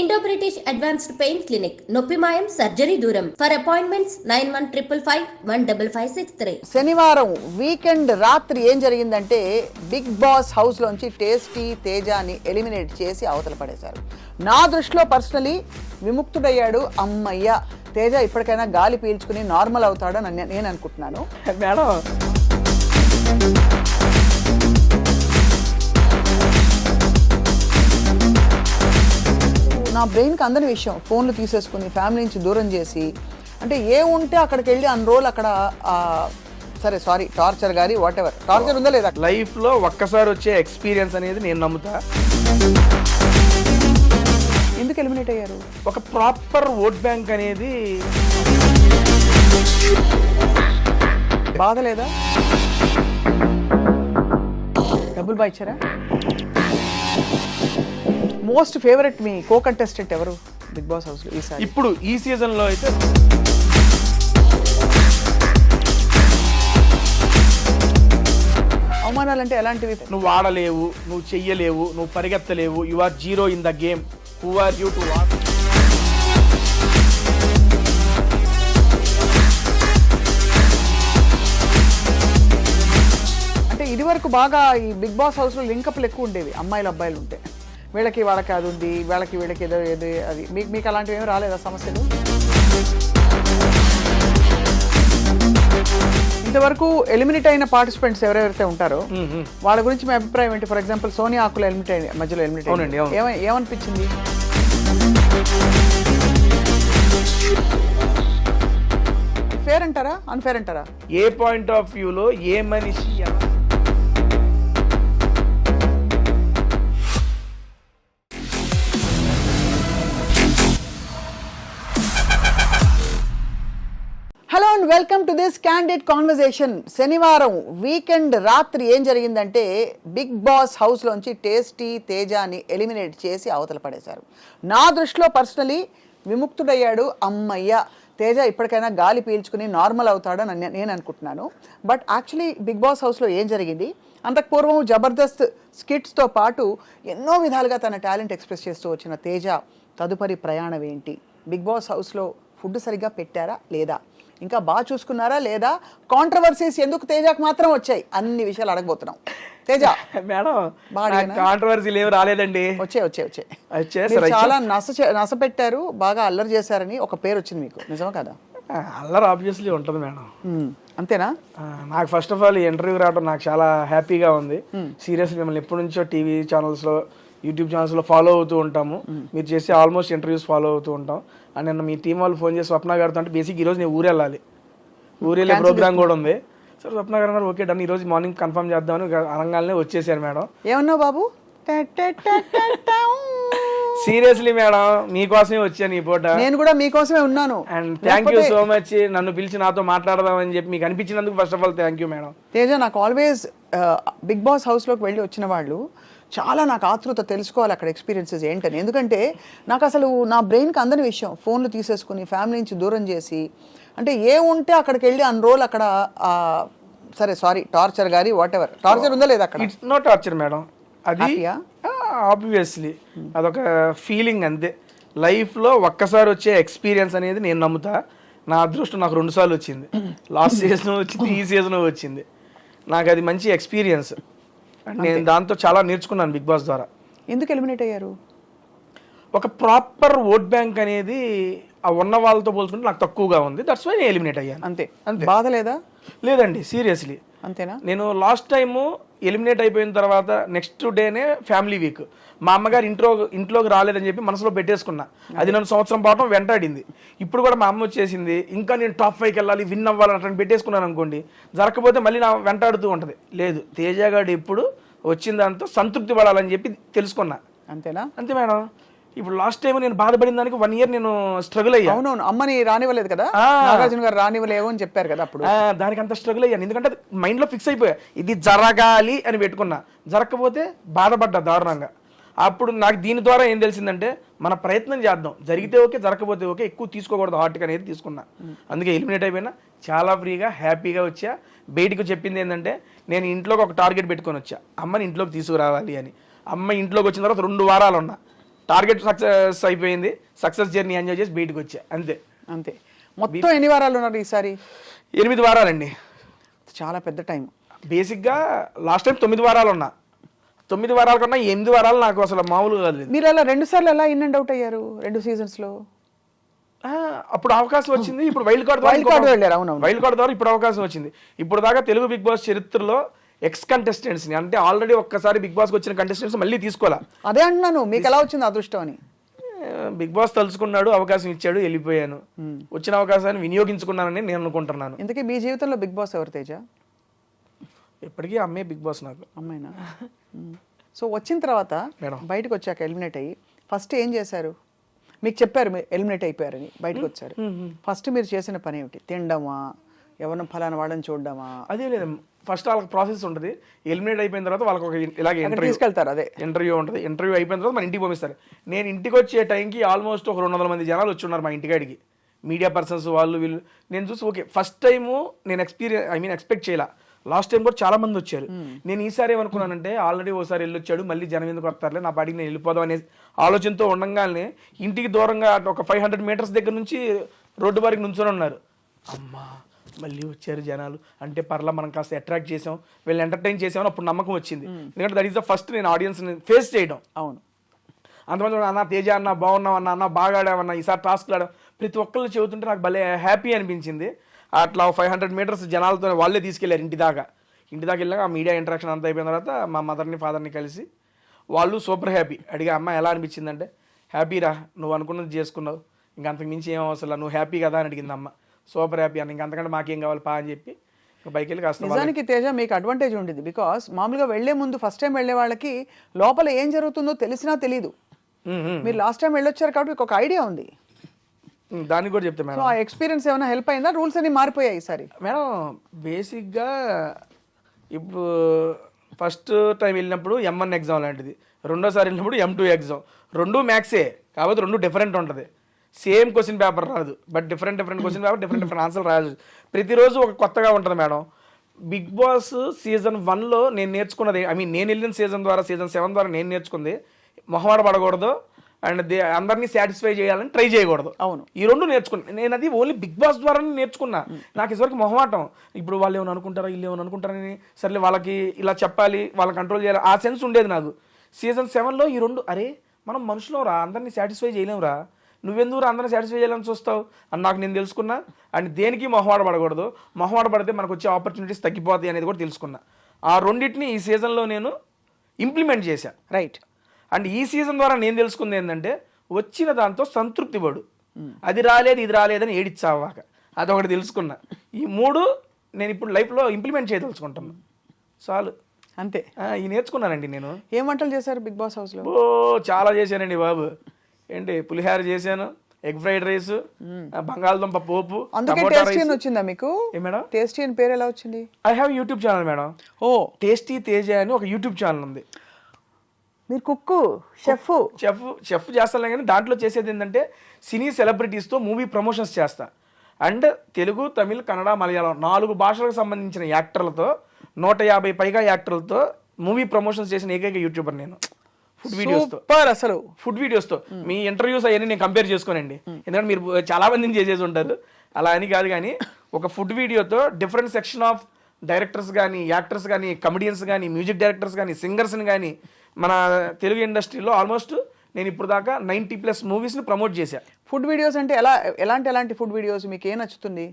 Indo British advanced pain clinic నొప్పి మాయం surgery దూరం ఫర్ అపాయింట్మెంట్స్ 9155515563. శనివారం వీకెండ్ రాత్రి ఏం జరిగిందంటే బిగ్ బాస్ హౌస్ లోంచి టేస్టీ తేజాని ఎలిమినేట్ చేసి అవతల పడేశారు. నా దృష్టిలో పర్సనలీ విముక్తుడయ్యాడు. అమ్మయ్య, తేజ ఇప్పటికైనా గాలి పీల్చుకుని నార్మల్ అవుతాడని నేను అనుకుంటున్నాను. మేడం నా బ్రెయిన్కి అందని విషయం ఫోన్లు తీసేసుకుని ఫ్యామిలీ నుంచి దూరం చేసి, అంటే ఏ ఉంటే అక్కడికి వెళ్ళి అన్ని రోజులు అక్కడ సరే సారీ టార్చర్ గారి వాట్ ఎవర్ టార్చర్ ఉందా లేదా లైఫ్లో ఒక్కసారి వచ్చే ఎక్స్పీరియన్స్ అనేది నేను నమ్ముతా. ఎందుకు ఎలిమినేట్ అయ్యారు? ఒక ప్రాపర్ ఓట్ బ్యాంక్ అనేది బాధ లేదా? డబ్బులు బాగా ఇచ్చారా? మోస్ట్ ఫేవరెట్ మీ కో కంటెస్టెంట్ ఎవరు బిగ్ బాస్ హౌస్లో ఈసారి? ఇప్పుడు ఈ సీజన్లో అయితే అవమానాలంటే ఎలాంటివి? నువ్వు ఆడలేవు, నువ్వు చెయ్యలేవు, నువ్వు పరిగెత్తలేవు, you are zero in the game, who are you to what? అంటే ఇది వరకు బాగా ఈ బిగ్ బాస్ హౌస్లో లింకప్లు ఎక్కువ ఉండేవి, అమ్మాయిలు అబ్బాయిలు ఉంటే. వీళ్ళకి వాళ్ళకి అది ఉంది, వీళ్ళకి ఏదో ఏది అది. మీకు అలాంటివి ఏమి రాలేదా సమస్యలు? ఇంతవరకు ఎలిమినేట్ అయిన పార్టిసిపెంట్స్ ఎవరెవరైతే ఉంటారో వాళ్ళ గురించి మీ అభిప్రాయం ఏంటి? ఫర్ ఎగ్జాంపుల్ సోనియా ఆకుల మధ్యలో ఎలిమినేట్ అవునండి, ఏమనిపించింది? ఫేర్ అంటారా అన్ఫేర్ అంటారా? ఏ పాయింట్ ఆఫ్ వ్యూలో ఏ మనిషి hello and welcome to this candid conversation. శనివారం వీకెండ్ రాత్రి ఏం జరిగిందంటే బిగ్ బాస్ హౌస్లోంచి టేస్టీ తేజాని ఎలిమినేట్ చేసి అవతల పడేశారు. నా దృష్టిలో పర్సనలీ విముక్తుడయ్యాడు. అమ్మయ్య, తేజ ఇప్పటికైనా గాలి పీల్చుకుని నార్మల్ అవుతాడని నేను అనుకుంటున్నాను. బట్ యాక్చువల్లీ బిగ్ బాస్ హౌస్లో ఏం జరిగింది? అంతకు పూర్వం జబర్దస్త్ స్కిట్స్తో పాటు ఎన్నో విధాలుగా తన టాలెంట్ ఎక్స్ప్రెస్ చేస్తూ వచ్చిన తేజ తదుపరి ప్రయాణం ఏంటి? బిగ్ బాస్ హౌస్లో ఫుడ్ సరిగ్గా పెట్టారా లేదా? ఇంకా బాగా చూసుకున్నారా లేదా? కాంట్రవర్సీస్ ఎందుకు తేజకు మాత్రం వచ్చాయి? అన్ని విషయాలు అడగబోతున్నాం. తేజ మేడం కాంట్రవర్సీలు ఏమి రాలేదండి. వచ్చాయి చాలా నస పెట్టారు, బాగా అల్లరి చేశారని ఒక పేరు వచ్చింది మీకు, నిజమా కదా? అల్లరి ఆబ్వియస్లీ ఉంటుంది మేడం. అంతేనా? నాకు ఫస్ట్ ఆఫ్ ఆల్ ఇంటర్వ్యూ రావడం నాకు చాలా హ్యాపీగా ఉంది. సీరియస్లీ మిమ్మల్ని ఎప్పటి నుంచో టీవీ ఛానల్స్లో యూట్యూబ్ ఛానల్స్లో ఫాలో అవుతూ ఉంటాము. మీరు చేసే ఆల్మోస్ట్ ఇంటర్వ్యూస్ ఫాలో అవుతూ ఉంటాం. అండ్ నిన్న మీ టీం వాళ్ళు ఫోన్ చేసి స్వప్న గారితో అంటే బేసిక్ ఈరోజు నేను ఊరు వెళ్ళాలి, ఊరు వెళ్ళే ప్రోగ్రామ్ కూడా ఉంది. సరే స్వప్న గారు అన్నారు ఓకే డన్, ఈరోజు మార్నింగ్ కన్ఫర్మ్ చేద్దామని అనగానే వచ్చేసారు మేడం. ఏమన్నావు బాబు? సీరియస్లీ మేడం మీకోసమే వచ్చాను ఈ పూట. నేను కూడా మీకోసమే ఉన్నాను. And thank you so much నన్ను పిలిచి నాతో మాట్లాడదామని చెప్పి మీకు అనిపించినందుకు first of all thank you madam. Teja, నాకు ఆల్వేస్ బిగ్ బాస్ హౌస్లోకి వెళ్ళి వచ్చిన వాళ్ళు చాలా నాకు ఆతృత తెలుసుకోవాలి అక్కడ ఎక్స్పీరియన్సెస్ ఏంటని. ఎందుకంటే నాకు అసలు నా బ్రెయిన్కి అందని విషయం ఫోన్లు తీసేసుకుని ఫ్యామిలీ నుంచి దూరం చేసి, అంటే ఏ ఉంటే అక్కడికి వెళ్ళి అన్ని రోజులు అక్కడ సరే సారీ టార్చర్ గారి వాట్ ఎవర్ టార్చర్ ఉందా లేదా అక్కడ? ఇట్స్ నో టార్చర్ మేడం, అది ఆబ్వియస్లీ అదొక ఫీలింగ్ అంతే. లైఫ్లో ఒక్కసారి వచ్చే ఎక్స్పీరియన్స్ అనేది నేను నమ్ముతా. నా అదృష్టం నాకు 2 సార్లు వచ్చింది. లాస్ట్ సీజన్ వచ్చింది, ఈ సీజన్ వచ్చింది. నాకు అది మంచి ఎక్స్పీరియన్స్. నేను దాంతో చాలా నేర్చుకున్నాను బిగ్ బాస్ ద్వారా. ఎందుకు ఎలిమినేట్ అయ్యారు? ఒక ప్రాపర్ ఓట్ బ్యాంక్ అనేది ఆ ఉన్న వాళ్ళతో పోల్చుకుంటే నాకు తక్కువగా ఉంది. దట్స్ వై నేను ఎలిమినేట్ అయ్యాను. అంతే. బాధ లేదా? లేదండి, సీరియస్లీ. అంతేనా? నేను లాస్ట్ టైము ఎలిమినేట్ అయిపోయిన తర్వాత నెక్స్ట్ డేనే ఫ్యామిలీ వీక్. మా అమ్మగారు ఇంట్లోకి రాలేదని చెప్పి మనసులో పెట్టేసుకున్నా. అది నన్ను సంవత్సరం పాటు వెంటాడింది. ఇప్పుడు కూడా మా అమ్మ వచ్చేసింది, ఇంకా నేను టాప్ 5కి వెళ్ళాలి, విన్ అవ్వాలి అట్లా పెట్టేసుకున్నాను అనుకోండి, జరగకపోతే మళ్ళీ నా వెంటాడుతూ ఉంటుంది. లేదు, తేజగాడు ఎప్పుడు వచ్చిన దాంతో సంతృప్తి పడాలని చెప్పి తెలుసుకున్నా. అంతేనా? అంతే మేడం. ఇప్పుడు లాస్ట్ టైం నేను బాధపడిన దానికి 1 year నేను స్ట్రగుల్ అయ్యాను. అవునవును, అమ్మని రానివ్వలేదు కదా, నాగార్జున గారు రానివ్వలేవు అని చెప్పారు కదా అప్పుడు. దానికి అంత స్ట్రగుల్ అయ్యాను, ఎందుకంటే మైండ్లో ఫిక్స్ అయిపోయా ఇది జరగాలి అని పెట్టుకున్నా. జరగకపోతే బాధపడ్డా దారుణంగా. అప్పుడు నాకు దీని ద్వారా ఏం తెలిసిందంటే మన ప్రయత్నం చేద్దాం, జరిగితే ఓకే, జరగకపోతే ఓకే, ఎక్కువ తీసుకోకూడదు హార్ట్గా అనేది తీసుకున్నా. అందుకే ఎలిమినేట్ అయిపోయినా చాలా ఫ్రీగా హ్యాపీగా వచ్చా. బయటకు చెప్పింది ఏంటంటే నేను ఇంట్లోకి ఒక టార్గెట్ పెట్టుకొని వచ్చా, అమ్మని ఇంట్లోకి తీసుకురావాలి అని. అమ్మ ఇంట్లోకి వచ్చిన తర్వాత 2 వారాలు ఉన్నా. టార్గెట్ సక్సెస్ అయిపోయింది, సక్సెస్ జర్నీ ఎంజాయ్ చేసి బయటకు వచ్చా అంతే. అంతే. మొత్తం ఎన్ని వారాలు ఉన్నారు ఈసారి? 8 వారాలండి. చాలా పెద్ద టైం. బేసిక్గా లాస్ట్ టైం 9 వారాలు ఉన్నా. 9 వారాల కన్నా 8 వారాలు నాకు అసలు మామూలుగా కాదు. మీరు అలా 2 సార్లు ఎలా ఇన్ అండ్ అవుట్ అయ్యారు 2 సీజన్స్లో? అప్పుడు అవకాశం వచ్చింది, ఇప్పుడు వైల్డ్ కార్డ్ వెళ్ళారు. అవును, వైల్డ్ కార్డ్ ద్వారా ఇప్పుడు అవకాశం వచ్చింది. ఇప్పుడు దాకా తెలుగు బిగ్ బాస్ చరిత్రలో ఎక్స్ కంటెస్టెంట్స్ని, అంటే ఆల్రెడీ ఒక్కసారి బిగ్ బాస్కి వచ్చిన కంటెస్టెంట్స్ మళ్ళీ తీసుకోవాలా. అదే అంటున్నాను, మీకు ఎలా వచ్చింది అదృష్టం అని? బిగ్ బాస్ తలుచుకున్నాడు, అవకాశం ఇచ్చాడు, వెళ్ళిపోయాను. వచ్చిన అవకాశాన్ని వినియోగించుకున్నానని నేను అనుకుంటున్నాను. ఇంతకీ మీ జీవితంలో బిగ్ బాస్ ఎవరు తేజ? ఎప్పటికీ అమ్మే బిగ్ బాస్ నాకు. అమ్మాయినా? సో వచ్చిన తర్వాత మేడం బయటకు వచ్చాక ఎలిమినేట్ అయ్యి ఫస్ట్ ఏం చేశారు? మీకు చెప్పారు మీరు ఎలిమినేట్ అయిపోయారని, బయటకు వచ్చారు. ఫస్ట్ మీరు చేసిన పని ఏమిటి? తినడమా, ఎవరిని ఫలానా వాడని చూడడమా? అదే లేదు, ఫస్ట్ వాళ్ళకి ప్రాసెస్ ఉంటుంది. ఎలిమినేట్ అయిపోయిన తర్వాత వాళ్ళకి ఒక ఇలాగే ఇంటర్వ్యూ తీసుకెళ్తారు. అదే ఇంటర్వ్యూ ఉంటుంది. ఇంటర్వ్యూ అయిపోయిన తర్వాత మన ఇంటికి పంపిస్తారు. నేను ఇంటికి వచ్చే టైంకి ఆల్మోస్ట్ ఒక 200 మంది జనాలు వచ్చి ఉన్నారు మా ఇంటికాడికి, మీడియా పర్సన్స్ వాళ్ళు వీళ్ళు. నేను చూసి ఓకే, ఫస్ట్ టైము నేను ఎక్స్పెక్ట్ చేయాల. లాస్ట్ టైం కూడా చాలా మంది వచ్చారు. నేను ఈసారి ఏమనుకున్నానంటే, ఆల్రెడీ ఓసారి వెళ్ళొచ్చాడు, మళ్ళీ జనం ఎందుకు వస్తారులే, నా పాటికి నేను వెళ్ళిపోదాం అనే ఆలోచనతో ఉండగానే ఇంటికి దూరంగా ఒక 500 మీటర్స్ దగ్గర నుంచి రోడ్డు వరకు నుంచొని ఉన్నారు. అమ్మా మళ్ళీ వచ్చారు జనాలు అంటే పర్లా, మనం కాస్త అట్రాక్ట్ చేసాం, వీళ్ళని ఎంటర్టైన్ చేసామని అప్పుడు నమ్మకం వచ్చింది. ఎందుకంటే దట్ ఈస్ ద ఫస్ట్ నేను ఆడియన్స్ని ఫేస్ చేయడం. అవును. అంతమంది అన్న తేజ అన్న బాగున్నావు అన్న బాగా ఆడామన్నా, ఈసారి టాస్క్లు ఆడాం, ప్రతి ఒక్కళ్ళు చెబుతుంటే నాకు భలే హ్యాపీ అనిపించింది. అట్లా 500 మీటర్స్ జనాలతో వాళ్ళే తీసుకెళ్లారు ఇంటి దాకా వెళ్ళాక ఆ మీడియా ఇంటరాక్షన్ అంతా అయిపోయిన తర్వాత మా మదర్ని ఫాదర్ని కలిసి వాళ్ళు సూపర్ హ్యాపీ. అడిగా అమ్మ ఎలా అనిపించిందంటే, హ్యాపీరా, నువ్వు అనుకున్నది చేసుకున్నావు, ఇంకా అంతకు మించి ఏం అవసరం, నువ్వు హ్యాపీ కదా అని అడిగింది అమ్మ. సూపర్ హ్యాపీ అన్న, ఇంకా అంతకంటే మాకేం కావాలి పా అని చెప్పి బైక్ వెళ్ళి కాస్త. నిజానికి తేజ మీకు అడ్వాంటేజ్ ఉండేది, బికాస్ మామూలుగా వెళ్లే ముందు ఫస్ట్ టైం వెళ్లే వాళ్ళకి లోపల ఏం జరుగుతుందో తెలిసినా తెలియదు. మీరు లాస్ట్ టైం వెళ్ళొచ్చారు కాబట్టి మీకు ఒక ఐడియా ఉంది. దానికి కూడా చెప్తే మేడం, ఆ ఎక్స్పీరియన్స్ ఏమైనా హెల్ప్ అయిందా? రూల్స్ అన్ని మారిపోయాయి ఈసారి మేడం. బేసిక్గా ఇప్పుడు ఫస్ట్ టైం వెళ్ళినప్పుడు M1 ఎగ్జామ్ లాంటిది, రెండోసారి వెళ్ళినప్పుడు M2 ఎగ్జామ్. 2 మ్యాథ్సే కాబట్టి 2 డిఫరెంట్ ఉంటుంది. సేమ్ క్వశ్చన్ పేపర్ రాదు, but different question paper, different answer రాయాలి. ప్రతిరోజు ఒక కొత్తగా ఉంటుంది మేడం. బిగ్ బాస్ సీజన్ 1లో నేను నేర్చుకున్నది, నేను వెళ్ళిన సీజన్ 7 ద్వారా నేను నేర్చుకుంది, మొహమాట పడకూడదు అండ్ అందరినీ సాటిస్ఫై చేయాలని ట్రై చేయకూడదు. అవును, ఈ 2 నేర్చుకున్నా నేను. అది ఓన్లీ బిగ్ బాస్ ద్వారానే నేర్చుకున్నా. నాకు ఇదివరకు మొహమాటం, ఇప్పుడు వాళ్ళు ఏమైనా అనుకుంటారా, వీళ్ళు ఏమైనా అనుకుంటారని, సర్లే వాళ్ళకి ఇలా చెప్పాలి, వాళ్ళని కంట్రోల్ చేయాలి, ఆ సెన్స్ ఉండేది నాకు. సీజన్ 7లో ఈ 2, అరే మనం మనుషులం రా, అందరినీ సాటిస్ఫై చేయలేమురా, నువ్వెందుకు అందరినీ సాటిస్ఫై చేయాలని చూస్తావు అని నాకు నేను తెలుసుకున్నా. అండ్ దేనికి మొహమాట పడకూడదు, మొహమాట పడితే మనకు వచ్చే ఆపర్చునిటీస్ తగ్గిపోతాయి అనేది కూడా తెలుసుకున్నా. ఆ రెండింటిని ఈ సీజన్లో నేను ఇంప్లిమెంట్ చేశాను. రైట్. అండ్ ఈ సీజన్ ద్వారా నేను తెలుసుకుంది ఏంటంటే, వచ్చిన దాంతో సంతృప్తి పడు, అది రాలేదు ఇది రాలేదని ఏడిచ్చావాక, అదొకటి తెలుసుకున్నా. ఈ 3 నేను ఇప్పుడు లైఫ్లో ఇంప్లిమెంట్ చేయదలుచుకుంటాను. చాలు, అంతే. ఇవి నేర్చుకున్నానండి నేను. ఏం వంటలు చేశారు బిగ్ బాస్ హౌస్లో? చాలా చేశానండి బాబు. ఏంటి, పులిహార చేశాను, ఎగ్ ఫ్రైడ్ రైస్, బంగాళదుంప పోపు. అందుకే టేస్టీ అని వచ్చిందా మీకు? మేడం టేస్టీ అని పేరు ఎలా వచ్చింది? I have YouTube channel madam. Oh, tasty Teja అని ఒక యూట్యూబ్ ఛానల్ ఉంది. మీరు కుక్కు, చెఫ్ చేస్తాను, కానీ దాంట్లో చేసేది ఏంటంటే సినీ సెలబ్రిటీస్తో మూవీ ప్రమోషన్స్ చేస్తా. అండ్ తెలుగు, తమిళ్, కన్నడ, మలయాళం 4 భాషలకు సంబంధించిన యాక్టర్లతో 150 పైగా యాక్టర్లతో మూవీ ప్రమోషన్స్ చేసిన ఏకైక యూట్యూబర్ నేను. ఫుడ్ వీడియోస్తో, అసలు ఫుడ్ వీడియోస్తో. మీ ఇంటర్వ్యూస్ అవన్నీ నేను కంపేర్ చేసుకోనండి, ఎందుకంటే మీరు చాలా మందిని చేసేసి ఉంటారు, అలా అని కాదు. కానీ ఒక ఫుడ్ వీడియోతో డిఫరెంట్ సెక్షన్ ఆఫ్ డైరెక్టర్స్ కానీ, యాక్టర్స్ కానీ, కమెడియన్స్ కానీ, మ్యూజిక్ డైరెక్టర్స్ కానీ, సింగర్స్ని కానీ, మన తెలుగు ఇండస్ట్రీలో ఆల్మోస్ట్ నేను ఇప్పుడు దాకా 90+ మూవీస్ని ప్రమోట్ చేశా. ఫుడ్ వీడియోస్ అంటే ఎలాంటి ఫుడ్ వీడియోస్ మీకు ఏం నచ్చుతుంది?